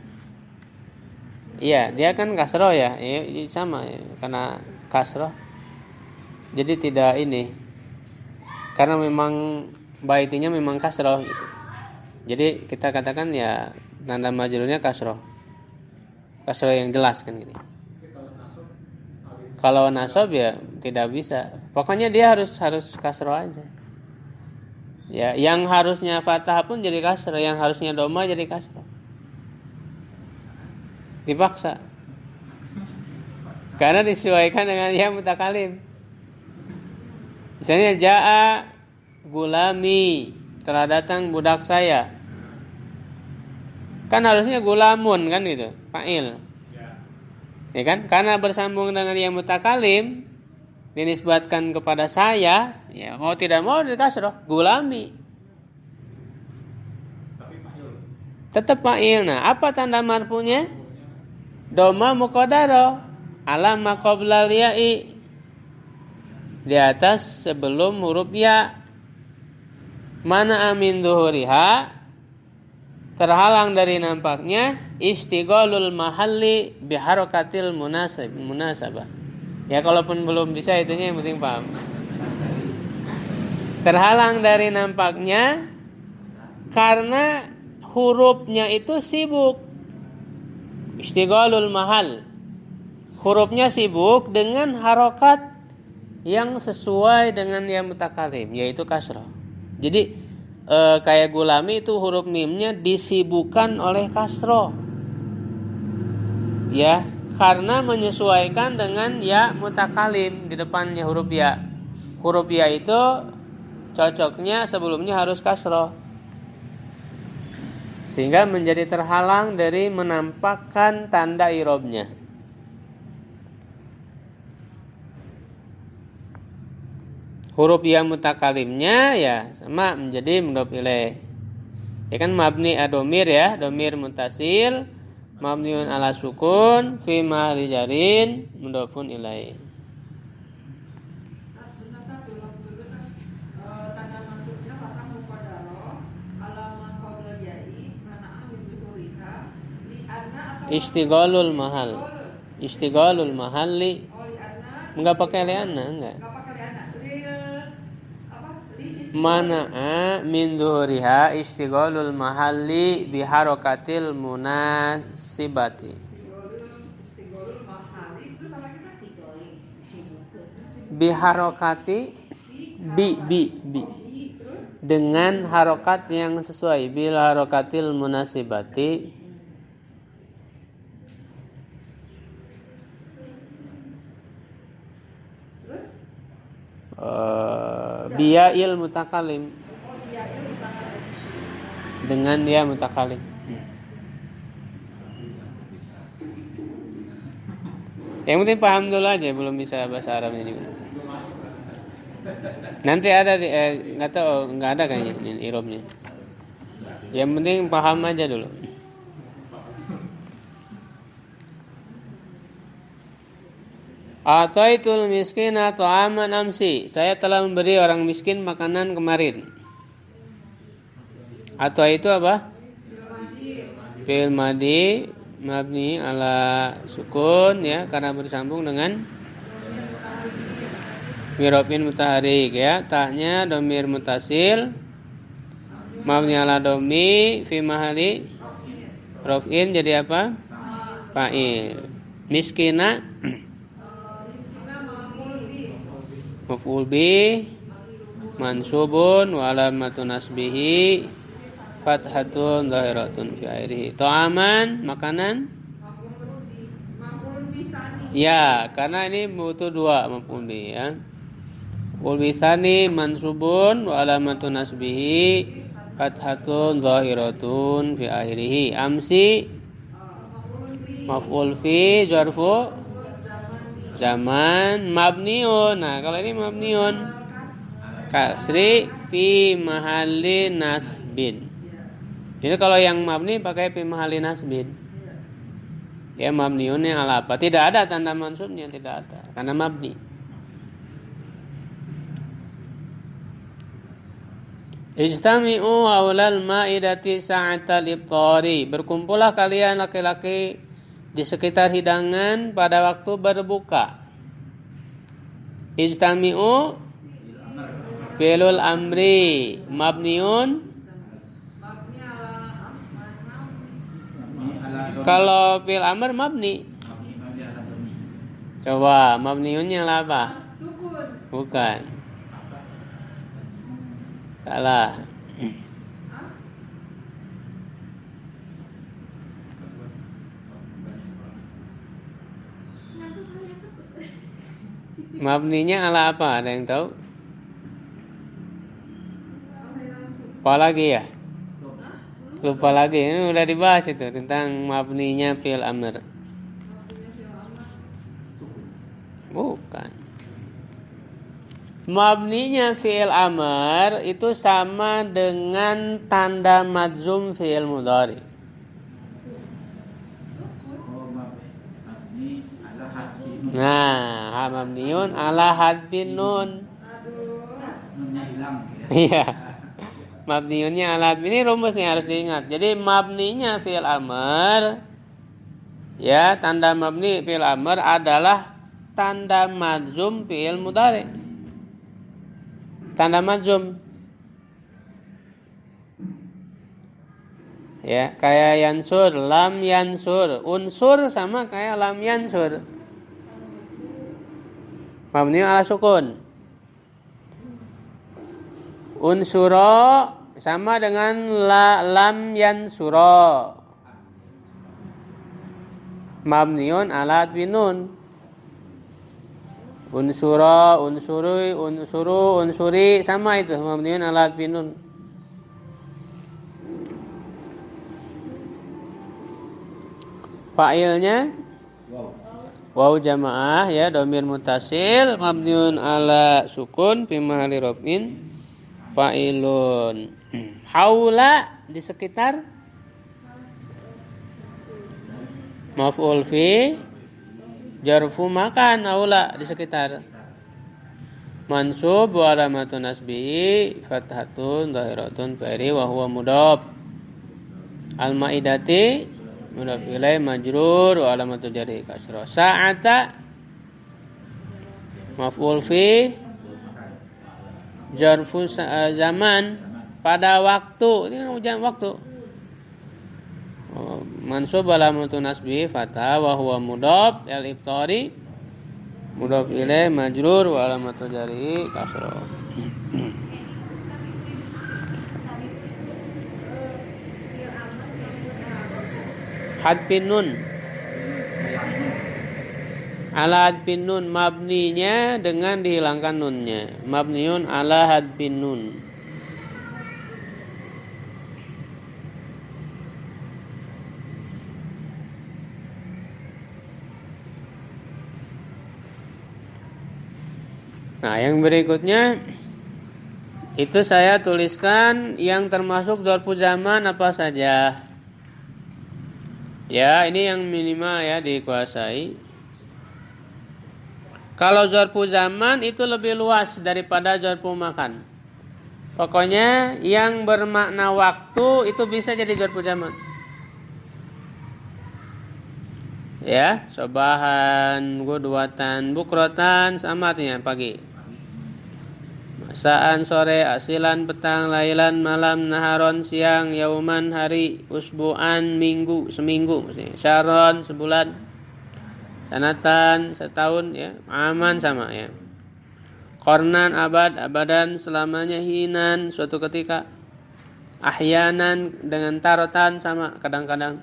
[SPEAKER 1] Iya, dia kan kasroh ya. Sama ya, karena kasroh. Jadi tidak ini. Karena memang baitinya memang kasroh gitu. Jadi kita katakan ya tanda majrurnya kasroh. Kasroh yang jelas kan gitu. Kalau nasab ya tidak bisa. Pokoknya dia harus kasroh aja. Ya, yang harusnya fathah pun jadi kasroh, yang harusnya dhamma jadi kasroh. Dipaksa. Karena disesuaikan dengan ya mutakalim. Misalnya jaa gulami, telah datang budak saya. Kan harusnya gulamun kan gitu, fa'il. Ya kan? Karena bersambung dengan yang mutakalim dinisbatkan kepada saya, ya mau tidak mau di kasroh, gulami.
[SPEAKER 2] Tapi fa'il.
[SPEAKER 1] Tetap fa'il. Nah, apa tanda marfu'nya? Doma muqaddaro ala ma qabla ya'i. Di atas sebelum huruf ya. Mana amin zuhuriha, terhalang dari nampaknya istighalul mahalli biharakatil munasabah. Ya kalaupun belum bisa itunya yang penting paham. Terhalang dari nampaknya karena hurufnya itu sibuk. Istighalul mahal. Hurufnya sibuk dengan harokat yang sesuai dengan yang mutakalim, yaitu kasrah. Jadi kayak gulami itu huruf mimnya disibukkan oleh kasrah. Ya, karena menyesuaikan dengan ya mutakalim di depannya huruf ya. Huruf ya itu cocoknya sebelumnya harus kasrah. Sehingga menjadi terhalang dari menampakkan tanda i'rabnya. Huruf yang mutakalimnya ya sama menjadi mudhof ilaih. Ya kan mabni adomir ya, domir mutasil, mabniun ala sukun, fi mahalli jarin, mudhofun ilaih.
[SPEAKER 4] Sebentar dulu tanda masuknya fatah muqaddaro alamat qabla ya'i mana amin zuhuriha li anna atau
[SPEAKER 1] Istighalul mahal. Istighalul mahalli.
[SPEAKER 4] oh li anna
[SPEAKER 1] Enggak pakai lianna, enggak.
[SPEAKER 4] enggak pakai li anna li
[SPEAKER 1] Mana'a min zuhuriha istighalul mahalli biharakatil munasibati.
[SPEAKER 4] istigholul mahali itu sama kita
[SPEAKER 1] Biharakati bi dengan harokat yang sesuai bil harakatil munasibati.
[SPEAKER 4] terus
[SPEAKER 1] Biyail mutakalim
[SPEAKER 4] oh iya itu mutakalim
[SPEAKER 1] dengan dia mutakalim. Yang penting paham dulu aja, belum bisa bahasa Arabnya juga. Nanti ada di nggak tahu, nggak ada kayaknya ini i'rabnya. Yang penting paham aja dulu. Ataitul miskina ta'aman amsi. Saya telah memberi orang miskin makanan kemarin. Atau itu apa? Fi'il madi mabni ala sukun ya karena bersambung dengan mirofin mutaharik ya. Ta'nya domir mutasil mabni ala domi fi mahali rofin jadi apa? Fa'il. Miskina maf'ul bi mansubun wa alamatun nasbihi fathatun zahiratun fi akhirih. Ta'aman makanan ya karena ini butuh dua maf'ul bi ya. Maf'ul bi tsani mansubun wa alamatun nasbihi fathatun zahiratun fi akhirih. Amsi maf'ul fi zarfu zaman mabniun. Nah, kalau ini mabniun kasri fi mahalli nasbin. Jadi kalau yang mabni pakai fi mahalli nasbin. Ya mabniunnya ala apa? Tidak ada tanda mansubnya, tidak ada karena mabni. Ijtami'u haulal ma'idati sa'atal iftari. Berkumpullah kalian laki-laki di sekitar hidangan pada waktu berbuka. Ijtami'u fi'lul amri mabniun. Kalau fi'il amr mabni. Coba mabniunnya lah apa? Bukan. Salah. Mabninya ala apa? Ada yang tahu? Apa lagi ya? Lupa lagi. Ini udah dibahas itu tentang mabninya fi'il amr. Mabninya fi'il amr itu sama dengan tanda madzum fi'il mudhari.
[SPEAKER 3] Oh, mabni ala hasbi nun.
[SPEAKER 1] Nah, mabniun ala hadfin nun.
[SPEAKER 3] Nunnya hilang ya.
[SPEAKER 1] Iya. Mabniunnya ala hadfin, ini rumusnya harus diingat. Jadi mabninya fi'il amr, ya, tanda mabni fi'il amr adalah tanda madzum fi'il mudhari. Tanda madzum. Ya, kayak yansur, lam yansur. Unsur sama kayak lam yansur. Mabni ala sukun. Unsuro sama dengan lam yansuro. Mabniun ala adwinun. Unsuro, unsuri, unsuru, unsuri sama itu mabniun ala adwinun. Fa'ilnya waw jamaah, ya, dhamir muttasil mabniun ala sukun fi mahalli raf'in fa'ilun. Haula di sekitar, maf'ul fi jarfu makan, haula di sekitar. Mansub wa alamatun nasbihi fathatun dhahiratun fa'ili wa huwa mudhaf. Al-maidati mudhaf ilaih majrur wa alamatu jarri kasrah. Sa'ata maf'ul fi jarfu zaman, pada waktu, ini ujian waktu. Mansub alamatun nasbi fatha wa huwa mudhaf al-ibtari mudhaf ilaih majrur wa alamatu jarri kasrah. Hadfin nun ala hadfin nun, mabninya dengan dihilangkan nunnya. Mabniun ala hadfin nun. Nah, yang berikutnya itu saya tuliskan yang termasuk dzarfu zaman apa saja. Ya, ini yang minimal ya dikuasai. Kalau dzarfu zaman itu lebih luas daripada dzarfu makan. Pokoknya yang bermakna waktu itu bisa jadi dzarfu zaman. Ya, sobahan, gudwatan, bukrotan sama artinya pagi. Masaan sore, asilan petang, lailan malam, naharon siang, yauman hari, usbuan minggu, seminggu maksudnya. Syaron sebulan, sanatan setahun, ya, aman sama ya. Kornan abad, abadan selamanya, hinan suatu ketika, ahyanan dengan tarotan sama kadang-kadang.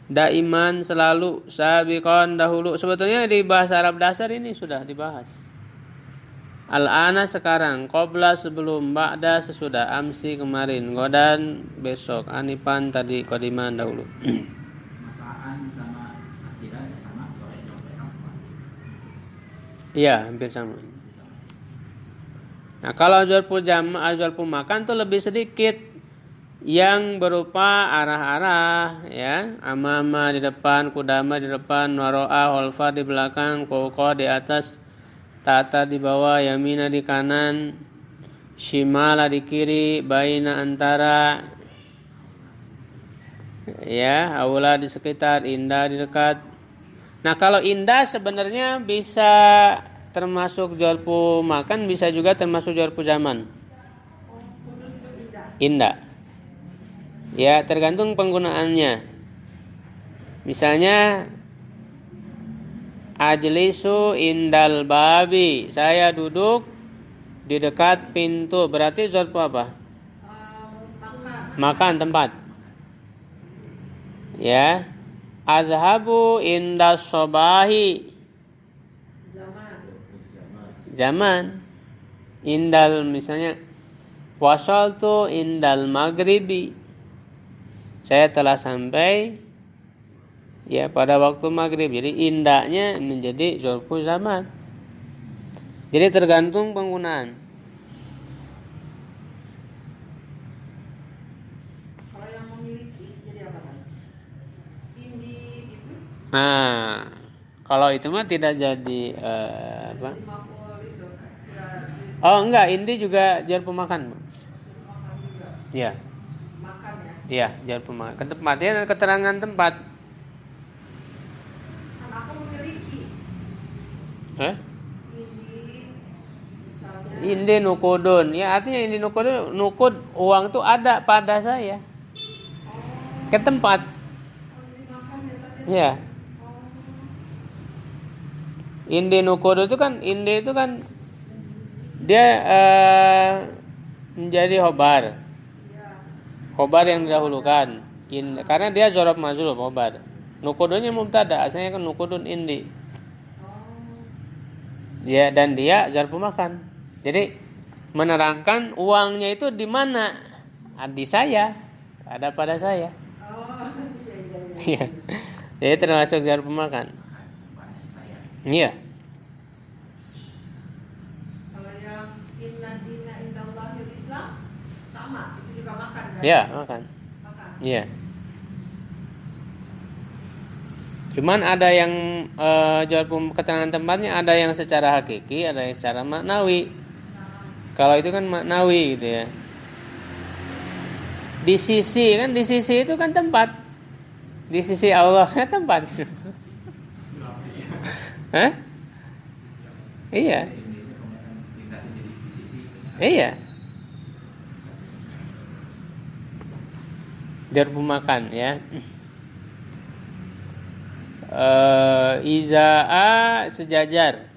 [SPEAKER 1] Daiman selalu, sabiqon dahulu. Sebetulnya di bahasa Arab dasar ini sudah dibahas. Al-ana sekarang, qabla sebelum, ba'da sesudah, amsi kemarin, godan besok, anipan tadi, qadiman dahulu.
[SPEAKER 3] Masaan sama asilan sama sore jam.
[SPEAKER 1] Iya, hampir sama. Nah, kalau dzarfu makan tuh lebih sedikit, yang berupa arah-arah, ya, amama di depan, kudama di depan, waro'a, holfa di belakang, fauqa di atas, tata di bawah, yamina di kanan, shimala di kiri, baina antara, ya, haula di sekitar, indah di dekat. Nah, kalau indah sebenarnya bisa termasuk dzarfu makan, bisa juga termasuk dzarfu zaman. Indah. Ya, tergantung penggunaannya. Misalnya ajlisu indal babi, saya duduk di dekat pintu, berarti dzarfu apa? Makan tempat. Ya. Azhabu indas sobahi, zaman. Indal misalnya wasaltu indal maghribi, saya telah sampai ya pada waktu maghrib. Jadi indahnya menjadi dzarfu zaman. Jadi tergantung penggunaan.
[SPEAKER 4] Kalau yang memiliki jadi apa kan? Indi gitu.
[SPEAKER 1] Nah, kalau itu mah tidak jadi apa?
[SPEAKER 4] Jadi maf'ul itu kan.
[SPEAKER 1] Oh enggak, indi juga jar pemakan.
[SPEAKER 4] Makan juga.
[SPEAKER 1] Iya,
[SPEAKER 4] Makan ya.
[SPEAKER 1] iya jar pemakan. Ketempatnya dan keterangan tempat.
[SPEAKER 4] Kan aku memiliki
[SPEAKER 1] Hah?
[SPEAKER 4] Indi misalnya.
[SPEAKER 1] Indi nukodun. Ya artinya indi nukodun, nukud uang tuh ada pada saya.
[SPEAKER 4] Oh,
[SPEAKER 1] Ke tempat.
[SPEAKER 4] dimakan ya tadi.
[SPEAKER 1] Iya.
[SPEAKER 4] Oh.
[SPEAKER 1] Indi nukodo itu kan dia menjadi khobar.
[SPEAKER 4] Iya.
[SPEAKER 1] Khobar yang didahulukan. Karena dia zorof mazul khobar. Nukodonya mubtada, asalnya kan nukodun indi.
[SPEAKER 4] Oh.
[SPEAKER 1] Ya, dan dia zarfu makan. Jadi menerangkan uangnya itu di mana? Di saya. Ada pada saya.
[SPEAKER 4] Oh, iya.
[SPEAKER 1] Iya. Jadi termasuk zarfu makan. Iya.
[SPEAKER 4] Kalau yang inna dina indallahil Islam sama, itu juga makan kan?
[SPEAKER 1] Iya, makan.
[SPEAKER 4] Makan.
[SPEAKER 1] Iya. Cuman ada yang jawab keterangan tempatnya, ada yang secara hakiki, ada yang secara maknawi. Kalau itu kan maknawi gitu ya. Di sisi itu kan tempat. Di sisi Allah kan tempat. Hah? Iya. Iya. Jarbu makan ya. Izaa sejajar.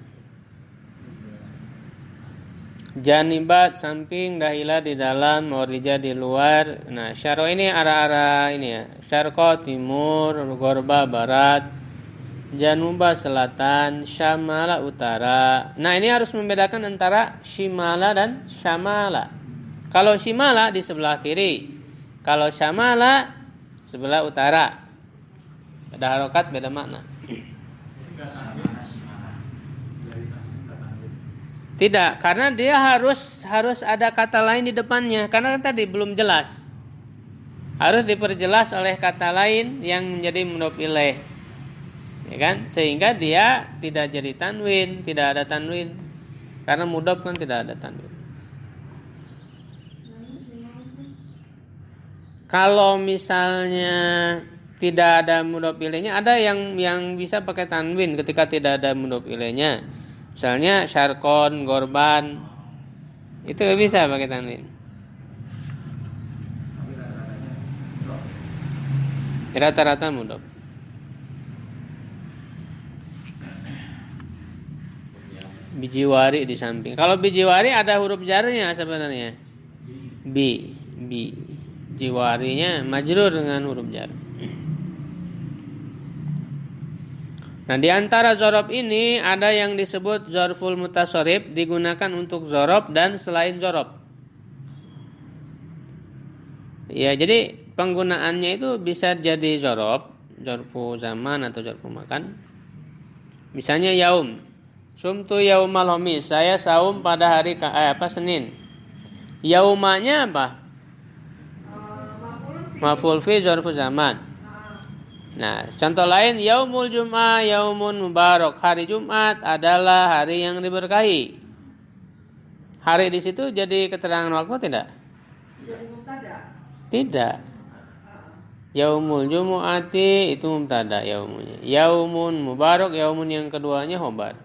[SPEAKER 1] Janibat samping, dahila di dalam, orija di luar. Nah, syaro ini arah-arah ini ya. Syarqo timur, gorba barat, januba selatan, syamala utara. Nah, ini harus membedakan antara shimala dan syamala. Kalau shimala di sebelah kiri, kalau syamala sebelah utara. Ada harokat beda makna. Tidak, karena dia harus ada kata lain di depannya. Karena tadi belum jelas. Harus diperjelas oleh kata lain yang menjadi mudhof ilaih. Ya kan? Sehingga dia tidak jadi tanwin, tidak ada tanwin. Karena mudhof kan tidak ada tanwin. Kalau misalnya tidak ada mudhof ilaihnya, ada yang bisa pakai tanwin ketika tidak ada mudhof ilaihnya. Misalnya syarkon, gorban, itu bisa pakai tanwin. Rata-rata mudhof. Bijiwari di samping. Kalau bijiwari ada huruf jarnya sebenarnya. Bi. Jiwarinya majrur dengan huruf jar. Nah, di antara zorob ini ada yang disebut zorful mutasorib, digunakan untuk zorob dan selain zorob. Ya, jadi penggunaannya itu bisa jadi zorob, zorfu zaman atau zorfu makan. Misalnya yaum, sumtu yaumal khamis, saya saum pada hari Senin. Yaumanya apa? Maf'ul fi zorfu zaman. Nah, contoh lain yaumul jum'ah yaumun mubarak. Hari Jumat adalah hari yang diberkahi. Hari di situ jadi keterangan waktu tidak? Tidak. Yaumul jumu'ati itu mubtada yaumunya. Yaumun mubarak, yaumun yang keduanya khobar.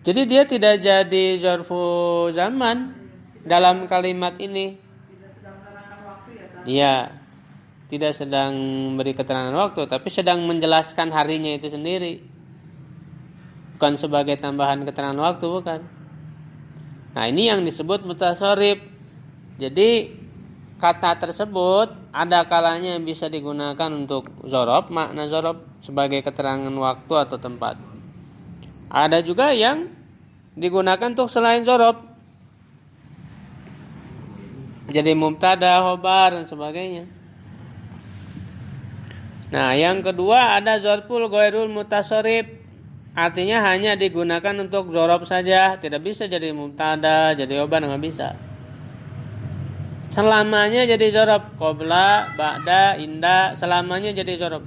[SPEAKER 1] Jadi dia tidak jadi zarfu zaman dalam kalimat ini.
[SPEAKER 4] Tidak sedang menerangkan waktu ya, Kak?
[SPEAKER 1] Iya. Tidak sedang memberi keterangan waktu, tapi sedang menjelaskan harinya itu sendiri. Bukan sebagai tambahan keterangan waktu, bukan. Nah, ini yang disebut mutasorib. Jadi kata tersebut ada kalanya bisa digunakan untuk zorob, makna zorob sebagai keterangan waktu atau tempat. Ada juga yang digunakan untuk selain zorob. Jadi mubtada, khobar dan sebagainya. Nah, yang kedua ada zarful ghairul mutasorib. artinya hanya digunakan untuk dzaraf saja, tidak bisa jadi mubtada, jadi khobar, nggak bisa. Selamanya jadi dzaraf, qabla, ba'da, inda, selamanya jadi dzaraf.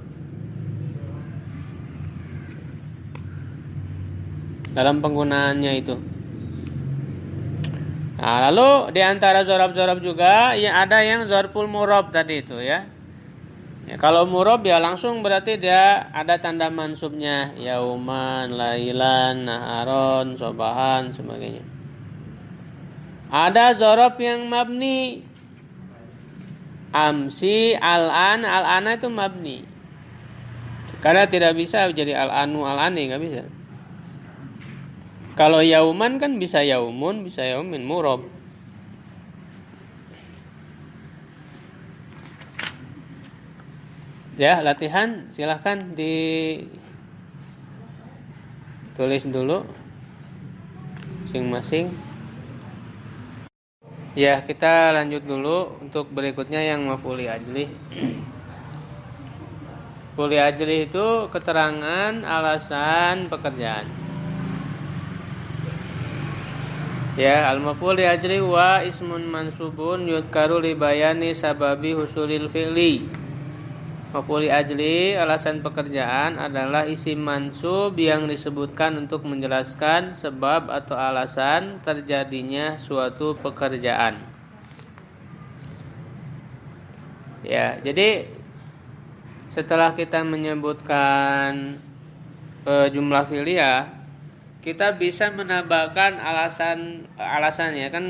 [SPEAKER 1] Dalam penggunaannya itu. Nah, lalu di antara dzaraf-dzaraf juga ya ada yang dzarful murab tadi itu ya. Ya, kalau murab ya langsung berarti dia ada tanda mansubnya, yauman, lailan, naharon, sobahan, sebagainya. Ada dzaraf yang mabni, amsi, al-ana itu mabni. Karena tidak bisa jadi al-anu, al-ani, nggak bisa. Kalau yauman kan bisa yaumun, bisa yaumin, murab. Ya, latihan silahkan ditulis dulu masing-masing. Ya, kita lanjut dulu untuk berikutnya yang maf'uli ajli. Maf'uli ajli itu keterangan alasan pekerjaan. Ya, al-maf'uli ajli wa ismun mansubun yudkaru li bayani sababi husulil fi'li. Maf'uli ajli alasan pekerjaan adalah isim mansub yang disebutkan untuk menjelaskan sebab atau alasan terjadinya suatu pekerjaan. Ya, jadi setelah kita menyebutkan jumlah fi'liyah, kita bisa menambahkan alasannya kan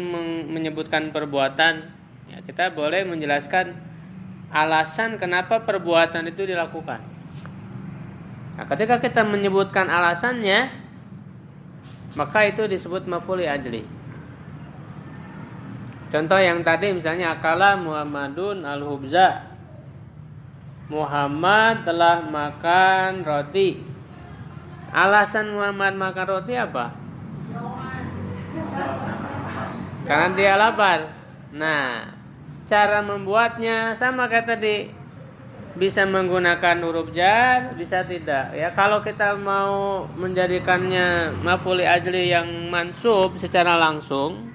[SPEAKER 1] menyebutkan perbuatan. Ya, kita boleh menjelaskan alasan kenapa perbuatan itu dilakukan. Nah, ketika kita menyebutkan alasannya, maka itu disebut maf'uli ajli. Contoh yang tadi misalnya akala Muhammadun al-hubza. Muhammad telah makan roti. Alasan Muhammad makan roti apa? Karena dia lapar. Nah, cara membuatnya sama kayak tadi, bisa menggunakan huruf jar, bisa tidak. Ya, kalau kita mau menjadikannya maf'uli ajli yang mansub secara langsung,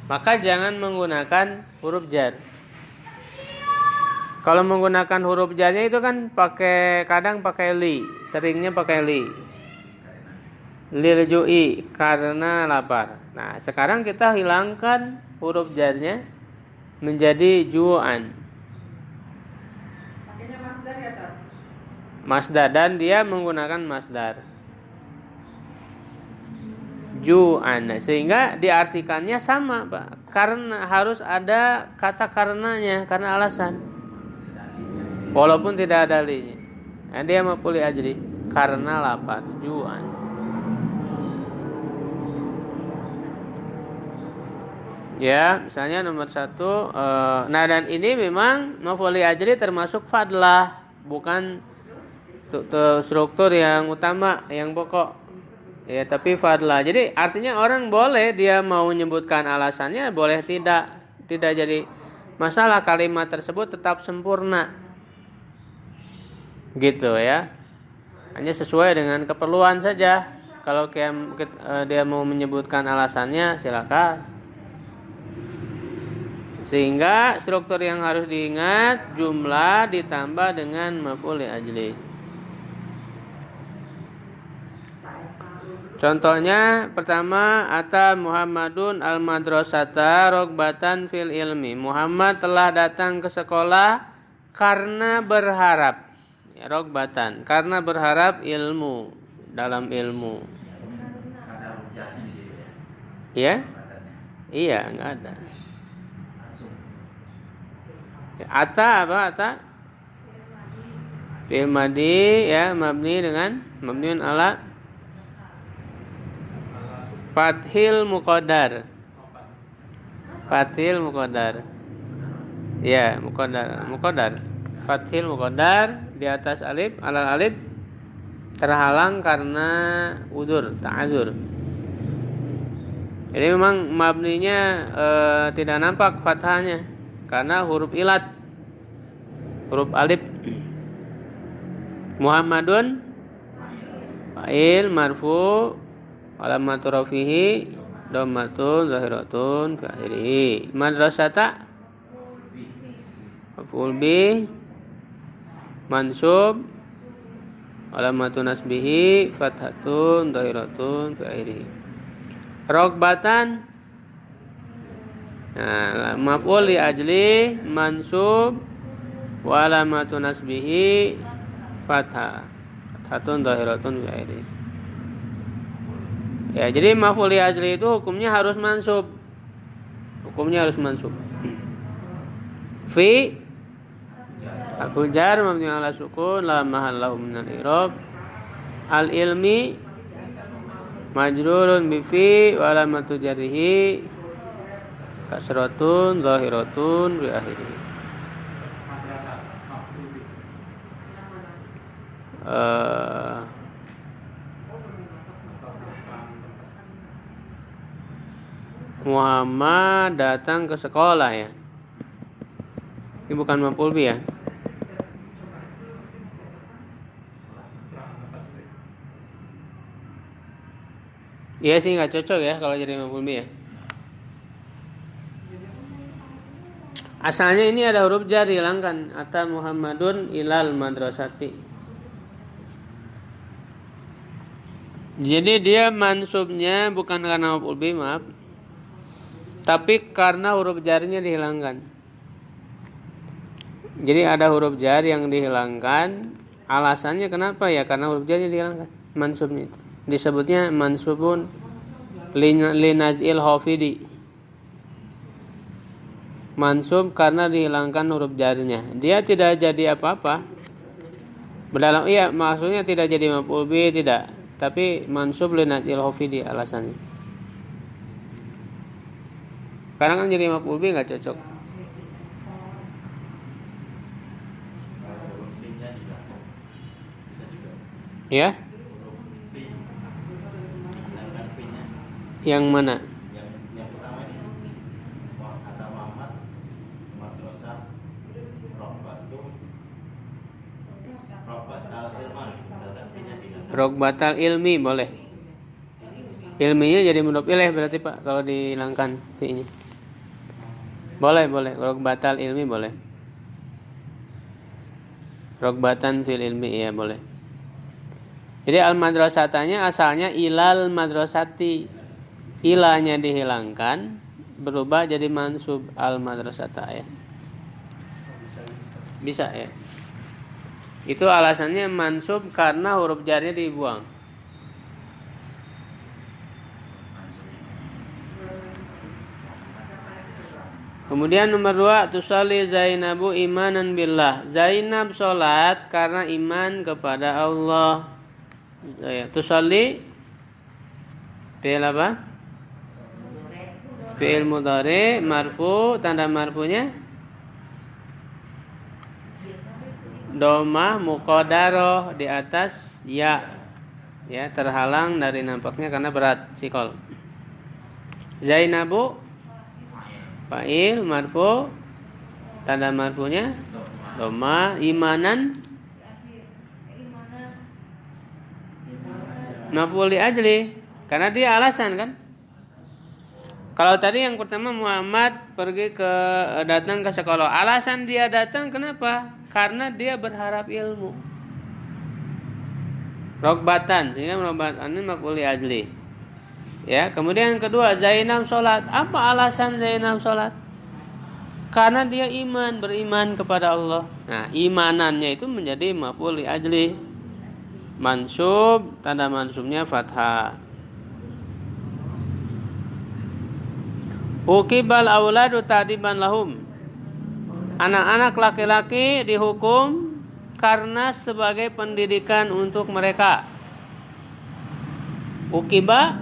[SPEAKER 1] maka jangan menggunakan huruf jar. Kalau menggunakan huruf jarnya itu kan kadang pakai li, seringnya pakai li. Lil ju'i, karena lapar. Nah, sekarang kita hilangkan huruf jarnya menjadi ju'an.
[SPEAKER 4] Pakainya masdar ya, Tat?
[SPEAKER 1] Masdar, dan dia menggunakan masdar. Ju'an. Sehingga diartikannya sama, Pak. Karena harus ada kata karenanya, karena alasan. Walaupun tidak ada linya. Nah, dia maf'uli ajli karena lapar, ju'an. Ya, misalnya nomor 1. Nah, dan ini memang maf'uli ajli termasuk fadlah, bukan struktur yang utama, yang pokok. Ya, tapi fadlah. Jadi artinya orang boleh dia mau menyebutkan alasannya, boleh tidak jadi masalah, kalimat tersebut tetap sempurna. Gitu ya. Hanya sesuai dengan keperluan saja. Kalau dia mau menyebutkan alasannya, silakan. Sehingga struktur yang harus diingat jumlah ditambah dengan maf'uli ajli. Contohnya pertama, ata Muhammadun al-madrasata rogbatan fil ilmi. Muhammad telah datang ke sekolah karena berharap. Ya, rogbatan, karena berharap ilmu, dalam ilmu.
[SPEAKER 3] Ada rujaknya di situ
[SPEAKER 1] Ya?
[SPEAKER 3] Perbuatannya.
[SPEAKER 1] Iya, enggak ada.
[SPEAKER 3] Langsung.
[SPEAKER 1] Ata apa ata? Fi'il madi ya, mabni dengan mabniun ala fathil muqaddar. Fathil muqaddar. Ya, muqaddar. Fathil muqaddar di atas alif, alal alif terhalang karena udzur, ta'adzur. Jadi memang mabninya tidak nampak fathahnya karena huruf ilat, huruf alif. Muhammadun Fa'il marfu alamatu rafihi dhammatun zahiratun fi akhirih. Madrasata maf'ul bih mansub alamatu nasbihi fathatun zahiratun fi akhirih. Rogbatan maf'ul li ajli mansub wa alamatu nasbihi fathatun zahiratun fi akhirih. Ya, jadi maf'ul li ajli itu hukumnya harus mansub. Fi harfu jar mabni ala sukun la mahallahu min al-i'rab. Al-ilmi majrurun bi fi wa alamatu jarrihi kasratun zahiratun bi akhirih.
[SPEAKER 2] Madrasah maf'ul bih.
[SPEAKER 1] Muhammad datang ke sekolah ya. Ini bukan maf'ul bih ya. Iya sih nggak cocok ya kalau jadi maf'ul bih ya. Asalnya ini ada huruf jar hilangkan. Ata Muhammadun ilal madrasati. Jadi dia mansubnya bukan karena maf'ul bih, maaf. Tapi karena huruf jarnya dihilangkan. Jadi ada huruf jar yang dihilangkan. Alasannya kenapa ya? Karena huruf jarnya dihilangkan. Mansubnya itu disebutnya mansubun linazil hafidi. Mansub karena dihilangkan huruf jarnya. Dia tidak jadi apa-apa. Iya, maksudnya tidak jadi maf'ul bih, tidak. Tapi mansub linazil hafidi alasannya. Karena kan jadi maf'ul bih nggak cocok. Ya? Yang mana?
[SPEAKER 5] Yang pertama ini kata Muhammad madrasah
[SPEAKER 1] Rokbatal ilmi boleh. Ilminya jadi mudhof ilaih berarti Pak kalau dihilangkan fi-nya. Boleh. Rokbatal ilmi boleh. Rokbatan fil ilmi ya boleh. Jadi al madrasatanya asalnya ilal madrasati. Ilanya dihilangkan berubah jadi mansub al madrasata ya. Bisa ya. Itu alasannya mansub karena huruf jarnya dibuang. Kemudian nomor 2, tusalli Zainabu imanan billah. Zainab sholat karena iman kepada Allah. Tusalli fi'il apa? Fi'il mudhari marfu, tanda marfunya domah muqaddarah di atas ya. Ya, terhalang dari nampaknya karena berat sikol. Zainabu fa'il marfu, tanda marfunya domah, imanan maf'ul li ajli karena dia alasan kan. Kalau tadi yang pertama Muhammad datang ke sekolah, alasan dia datang kenapa? Karena dia berharap ilmu. Rogbatan, sehingga rogbatan ini maf'ul li ajli. Ya, kemudian yang kedua Zainab sholat. Apa alasan Zainab sholat? Karena dia beriman kepada Allah. Nah, imanannya itu menjadi maf'ul li ajli. Mansub, tanda mansubnya fathah. Uqibal auladu ta'diban lahum. Anak-anak laki-laki dihukum karena sebagai pendidikan untuk mereka. Uqiba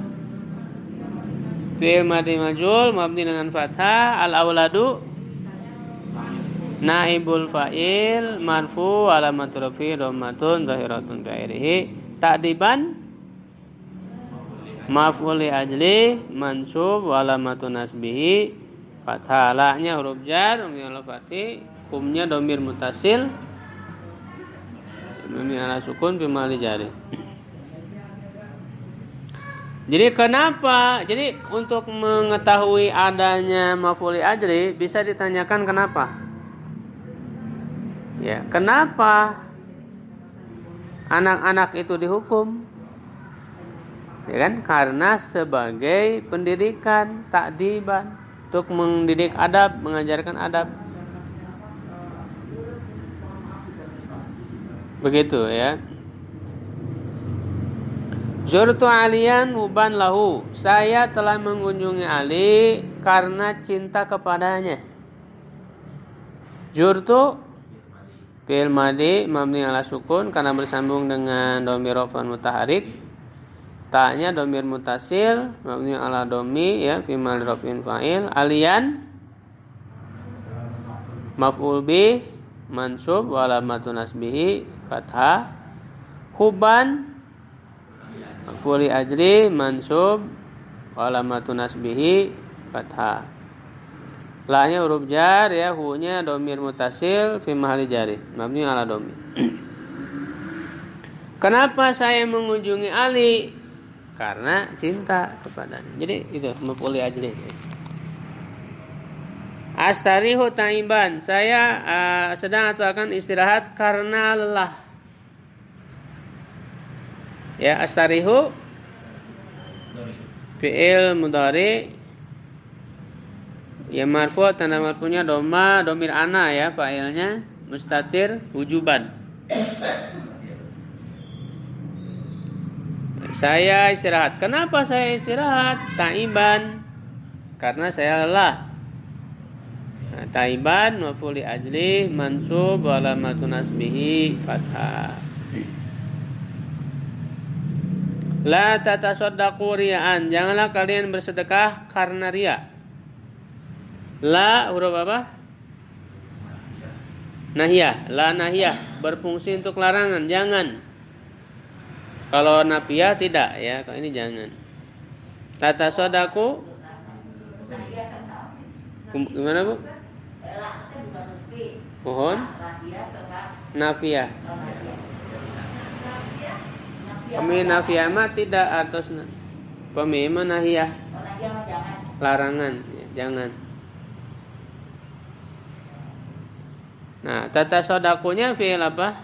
[SPEAKER 1] fi'il madhi majhul mabni dengan fathah, al auladu naibul fa'il marfu alamatul rafi dhammatun zahiratun bi akhirih. Ta'diban maf'ul li ajli mansub wa alamatun nasbihi fathah, la-nya huruf jar mabni ala fathi, hukumnya dhamir mutasil mabni ala sukun fi mahali jari. Jadi kenapa? Jadi untuk mengetahui adanya maf'ul ajri bisa ditanyakan kenapa? Ya, kenapa anak-anak itu dihukum? Ya kan? Karena sebagai pendidikan, takdiban, untuk mendidik adab, mengajarkan adab. Begitu ya. Zurtu aliyan huban lahu. Saya telah mengunjungi Ali karena cinta kepadanya. Zurtu fi'il madi mabni ala sukun karena bersambung dengan dhamir raf'an mutaharik. Ta'nya dhamir mutasil mabni ala dhammi ya fi mahall raf'in fa'il. Aliyan maf'ul bih mansub wa alamatun nasbihi fathah. Huban maf'ul ajri mansub wa alamatun nasbihi fathah. La-nya huruf jar ya, hu-nya dhamir mutasil fi mahalli jari mabni ala dhammi. Kenapa saya mengunjungi Ali? Karena cinta kepadanya. Jadi itu maf'ul ajri. Astarihu taiban. Saya sedang atau akan istirahat karena lelah. Ya, astarihu fi'il mudhari ya marfu, tanda marfunya dhamma dhamir ana ya, fa'ilnya mustatir wujuban. Saya istirahat. Kenapa saya istirahat? Taiban. Karena saya lelah. Nah, taiban maf'ul ajli mansub wa alamatun nasbihi fathah. La tatasaddaqu riya'an. Janganlah kalian bersedekah karena riya. La huruf apa? Nahiyah. La nahiyah berfungsi untuk larangan. Jangan. Kalau nafiyah tidak ya. Kalau ini jangan. Tatasaddaqu. Gimana Bu? Mohon. Nafiyah. Pemim nafiyah mah tidak atas pemim nahiyah. Larangan, ya, jangan. Nah, tata sodakunya fi'il apa?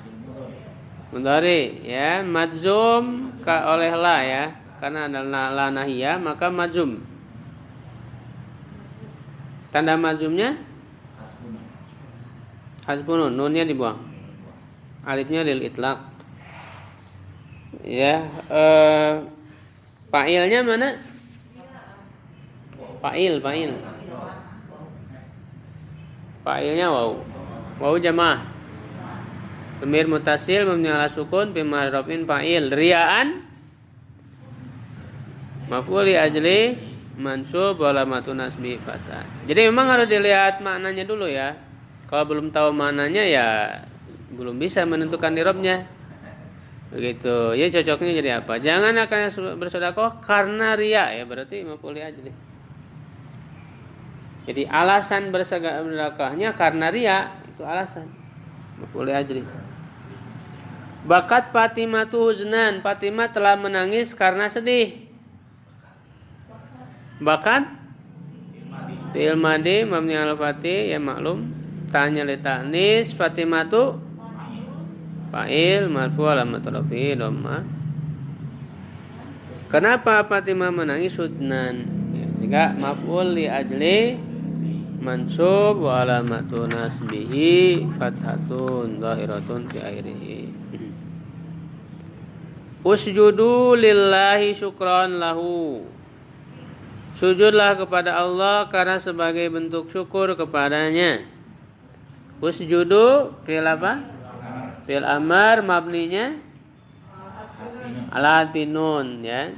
[SPEAKER 1] Mudhari ya, madzum oleh la ya. Karena ada la nahiyah maka madzum. Tanda madzumnya hasbunun, nunnya dibuang. Alifnya lil itlaq. Ya, fa'ilnya mana? Fa'il. Fa'ilnya waw. Waw jamaah. Dhamir mutasil mabni ala sukun fi mahall raf'in fa'il. Riya'an maf'ul ajli mansub wa alamatun nasbi fathah. Jadi memang harus dilihat maknanya dulu ya. Kalau belum tahu maknanya ya belum bisa menentukan i'rabnya. Begitu. Ya cocoknya jadi apa? Jangan akan bersedekah karena riya ya, berarti maf'ul ajli. Jadi alasan bersedekahnya karena riya, itu alasan. Maf'ul ajli. Bakat Fatimah tu huznan. Fatimah telah menangis karena sedih. Bakat fi'il madi mabni ala fathi ya maklum. Tanya li ta'nis. Fatimah tu fa'il marfu alamat rafi dhamma. Kenapa Fatimah menangis huznan? Ya, sehingga maf'ul li ajli mansub wa alamatu nasbihi fathatun zahiratun fi akhirih. Usjudu lillahi syukran lahu. Sujudlah kepada Allah karena sebagai bentuk syukur kepadanya. Usjudu fi'il apa? Fi'il amar mabninya ala tinun ya.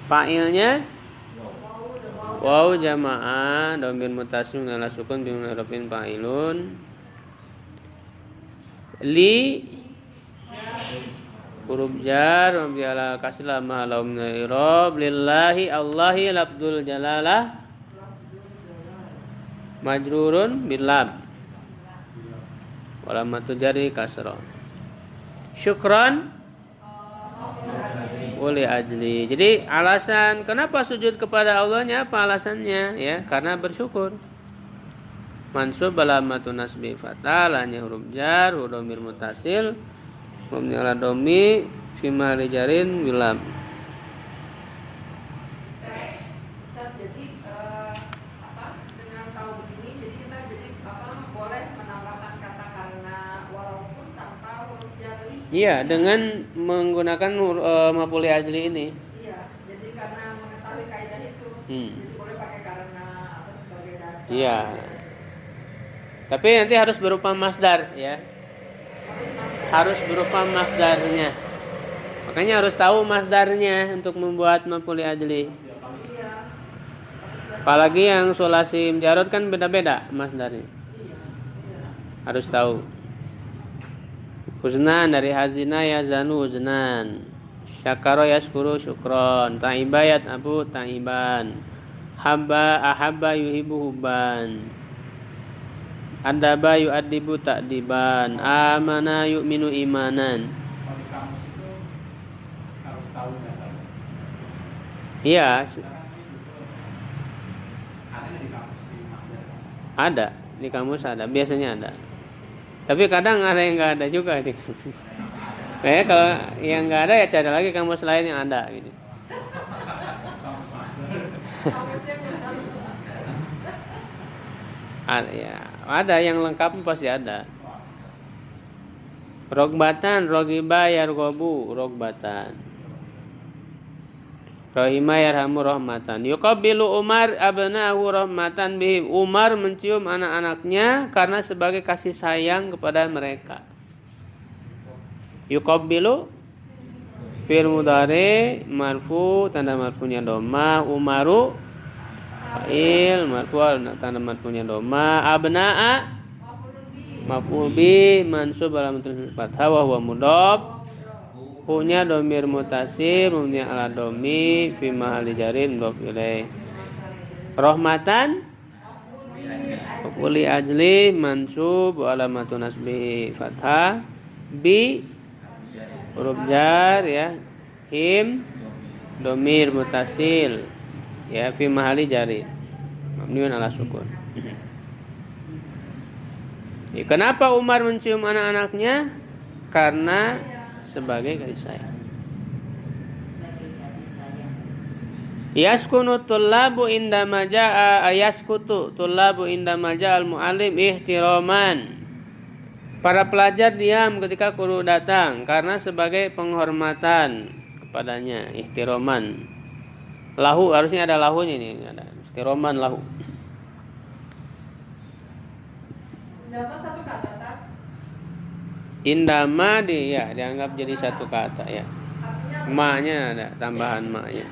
[SPEAKER 1] Fa'ilnya waw jamaah dhamir mutasil ala sukun bi harfin fa'ilun. Li huruf jar mabni ala kasr ma lam i'rab. Lillahi Allahi lafdzul jalalah majrurun bil lam walamatu jari kasra. Syukran maf'ul ajli. Jadi alasan kenapa sujud kepada Allahnya apa alasannya? Ya, karena bersyukur. Mansub alamatun nasbi fathah, lanya huruf jar, huruf dhamir muttasil, mabni ala dhammi fi mahalli jarin bilam.
[SPEAKER 4] Ustaz, jadi dengan tahu begini, jadi kita boleh menambahkan kata karena walaupun tanpa huruf jari.
[SPEAKER 1] Iya, dengan menggunakan maf'ul ajli ini.
[SPEAKER 4] Iya, jadi karena mengetahui kaidah itu, jadi boleh pakai karena atau sebagai dasar.
[SPEAKER 1] Iya. Tapi nanti harus berupa masdar ya. Harus berupa masdarnya. Makanya harus tahu masdarnya untuk membuat maf'ul ajli. Apalagi yang sulasim jarod kan beda-beda masdarnya. Harus tahu. Huznan dari hazina yazanu huznan. Syakara yaskuru syukron. Ta'ibayat abu ta'iban. Habba ahabba yuhibu hubban. Adaba yu'adibu ta'diban. Amana yu'minu imanan.
[SPEAKER 2] Kalau di kamus itu harus tahu dasarnya.
[SPEAKER 1] Iya,
[SPEAKER 2] Ada di kamus di masdar.
[SPEAKER 1] ada di kamus ada, biasanya ada. Tapi kadang ada yang nggak ada juga di kamus. Kalau yang nggak ada ya cari lagi kamus lain yang ada gitu.
[SPEAKER 2] Kamus masdar.
[SPEAKER 1] Ada yang lengkap pasti ada. Rogbatan, rogiba yargobu, rogbatan. Rohima yarhamu rahmatan. Yuqabbilu Umar abnahu rahmatan bihim. Umar mencium anak-anaknya karena sebagai kasih sayang kepada mereka. Yuqabbilu fi'il mudhari marfu tanda marfunya dhamma, Umaru fa'il marfu tanda marfunya dhamma, abna'a maf'ul bi mansub alamatul fathah wa huwa mudhaf, punya dhamir mutasir mubni ala dhammi fi mahalli jarin mudhaf ilaih. Rahmatan maf'ul ajli mansub wa alamatun nasbi fathah, bi huruf jar ya, him dhamir mutasil ya fi mahalli jarin mabniun ala sukun. Ya, kenapa Umar mencium anak-anaknya? Karena sebagai kasih sayang. Yaskunu tullabu indama jaa yaskutu tullabu indama ja'al muallim ihtiraman. Para pelajar diam ketika guru datang karena sebagai penghormatan kepadanya, ihtiraman. Lahu harusnya ada lahunya nih, ada ihtiraman lahu.
[SPEAKER 4] Dapat satu kata tak?
[SPEAKER 1] Indama dianggap jadi satu kata ya. Ma-nya ada tambahan ma-nya.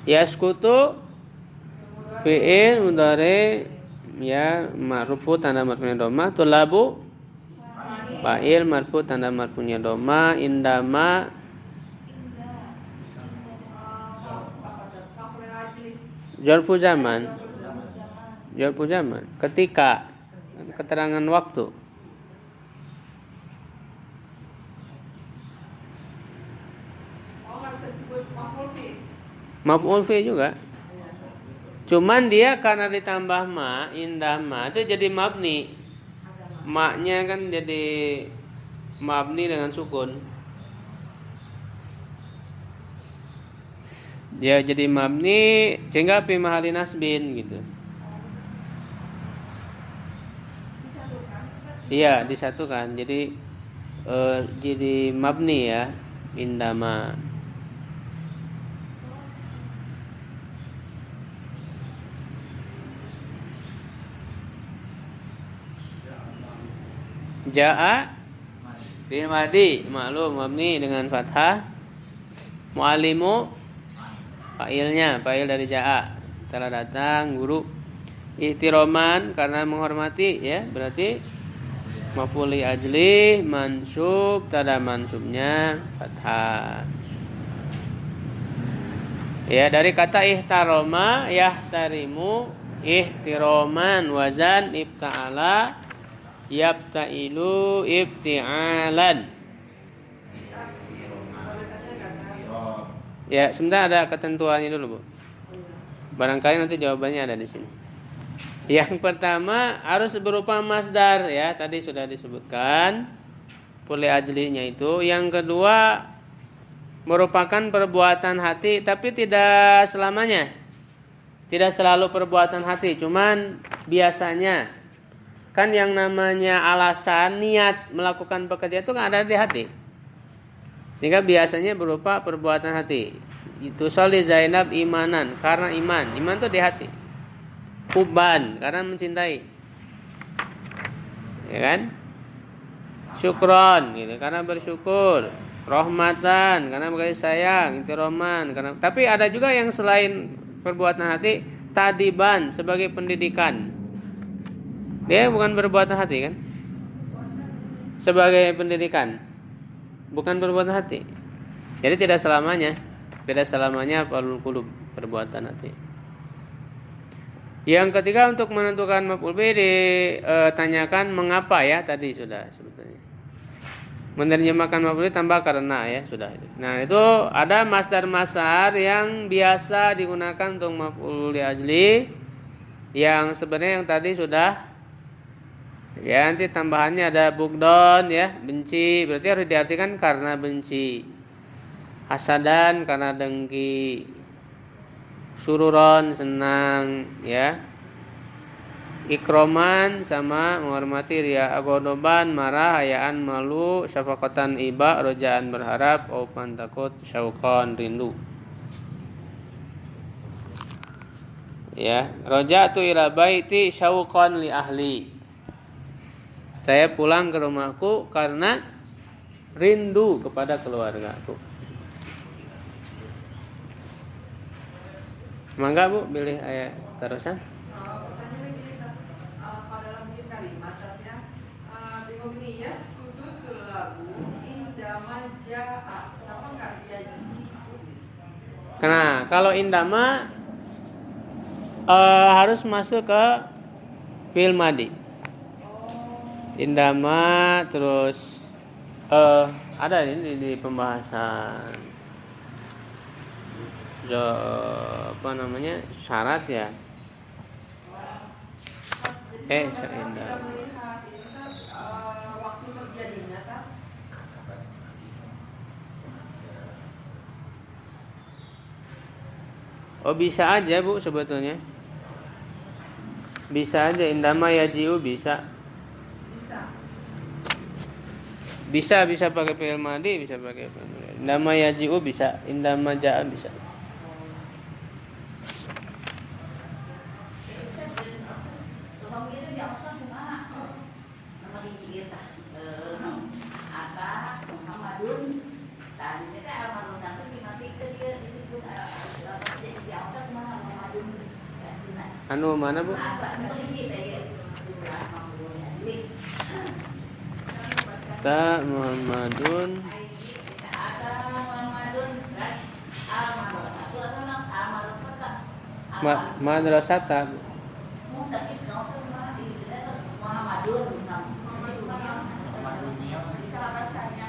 [SPEAKER 1] Yaskutu fi'il mudhari ya marfu tanda marfunya dhamma, tulabu fa'il marfu tanda marfunya dhamma, indama zarfu zaman. Zarfu zaman ketika, keterangan waktu.
[SPEAKER 4] Oh, nggak bisa disebut maf'ul fi.
[SPEAKER 1] Maf'ul fi juga. Cuman dia karena ditambah ma, indama itu jadi mabni. Ma-nya kan jadi mabni dengan sukun. Dia jadi mabni sehingga fi mahalli nasbin gitu. Iya, disatukan. Jadi jadi mabni ya, indama. Ja'a fi'il madhi maklum mabni dengan fathah. Muallimu fa'ilnya, fa'il dari ja'a, telah datang guru. Ihtiraman karena menghormati ya, berarti maf'ul ajli mansub tada mansubnya fathah. Ya, dari kata ihtaroma yahtarimu ihtiraman, wazan ibta'ala yabta'ilu ibti'alan. Ya, sebentar ada ketentuannya dulu, Bu. Barangkali nanti jawabannya ada di sini. Yang pertama harus berupa masdar ya, tadi sudah disebutkan puli ajlinya itu. Yang kedua merupakan perbuatan hati tapi tidak selamanya. Tidak selalu perbuatan hati, cuman biasanya kan yang namanya alasan niat melakukan pekerjaan itu kan ada di hati. Sehingga biasanya berupa perbuatan hati. Itu sholli Zainab imanan, karena iman. Iman itu di hati. Hubban, karena mencintai. Ya kan? Syukron, gitu, karena bersyukur. Rahmatan, karena berkasih sayang. Intiroman, karena. Tapi ada juga yang selain perbuatan hati, tadiban sebagai pendidikan. Dia bukan perbuatan hati kan? Sebagai pendidikan. Bukan perbuatan hati. Jadi tidak selamanya af'alul qulub, perbuatan hati. Yang ketiga untuk menentukan maf'ul bih ditanyakan mengapa ya, tadi sudah sebetulnya. Menerjemahkan maf'ul bih tambah karena ya, sudah itu. Nah, itu ada masdar-masdar yang biasa digunakan untuk maf'ul li ajli yang sebenarnya yang tadi sudah ya, nanti tambahannya ada bugdon ya, benci, berarti harus diartikan karena benci. Hasadan karena dengki. Sururon senang ya. Ikroman sama menghormati, ria, agodoban marah, hayaan malu, syafaqatan iba, rojaan berharap, aufan takut, syauqan rindu. Ya, roja'tu ila baiti syauqan li ahli. Saya pulang ke rumahku karena rindu kepada keluargaku. Mangga Bu, pilih ayat terusan.
[SPEAKER 4] Pertanyaannya gini, kalau dalam mungkin kalimat artinya bimobniyas kudutul lagu indama ja'a, sama nggak yaji?
[SPEAKER 1] Nah, kalau indama harus masuk ke fi'il madi. Indama terus ada ini di pembahasan apa namanya syarat ya. Indah.
[SPEAKER 4] Waktu terjadinya kan?
[SPEAKER 1] Oh, bisa aja Bu sebetulnya. Bisa aja indama yaji'u bisa. Bisa pakai fi'il madi, bisa pakai fi'il madi. Indama yaji'u bisa, indama ja'a bisa. Anu mana Bu? Ta Muhammadun madrasata.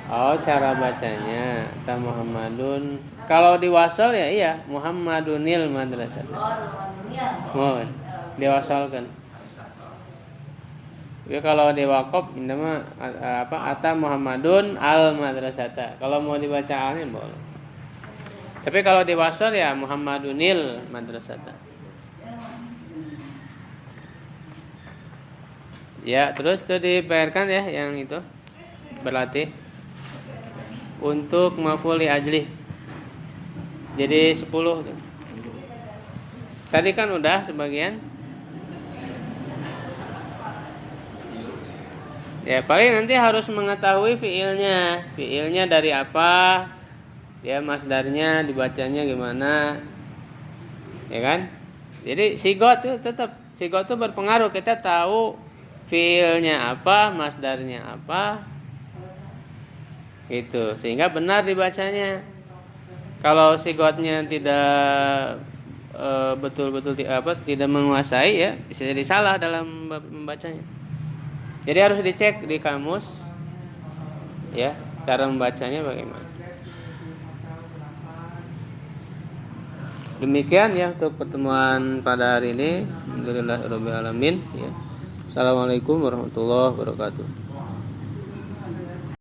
[SPEAKER 1] Oh, cara bacanya ta Muhammadun. Kalau di wasal ya iya Muhammadunil madrasata. Oh, diwasalkan. Ya kalau di wakaf indama ata Muhammadun al madrasata. Kalau mau dibaca alnya boleh. Tapi kalau di wasal ya Muhammadunil madrasata. Ya, terus itu dibayarkan ya yang itu berlatih untuk maf'ul li ajli. Jadi 10 tuh. Tadi kan udah sebagian. Ya, paling nanti harus mengetahui fiilnya. Fiilnya dari apa? Ya, masdarnya dibacanya gimana? Ya kan? Jadi sigot itu tetap sigot itu berpengaruh. Kita tahu fiilnya apa, masdarnya apa. Gitu, sehingga benar dibacanya. Kalau sigotnya tidak betul-betul tidak menguasai ya, bisa jadi salah dalam membacanya. Jadi harus dicek di kamus ya, cara membacanya bagaimana. Demikian ya untuk pertemuan pada hari ini. Alhamdulillahirabbil alamin ya. Assalamualaikum warahmatullahi wabarakatuh.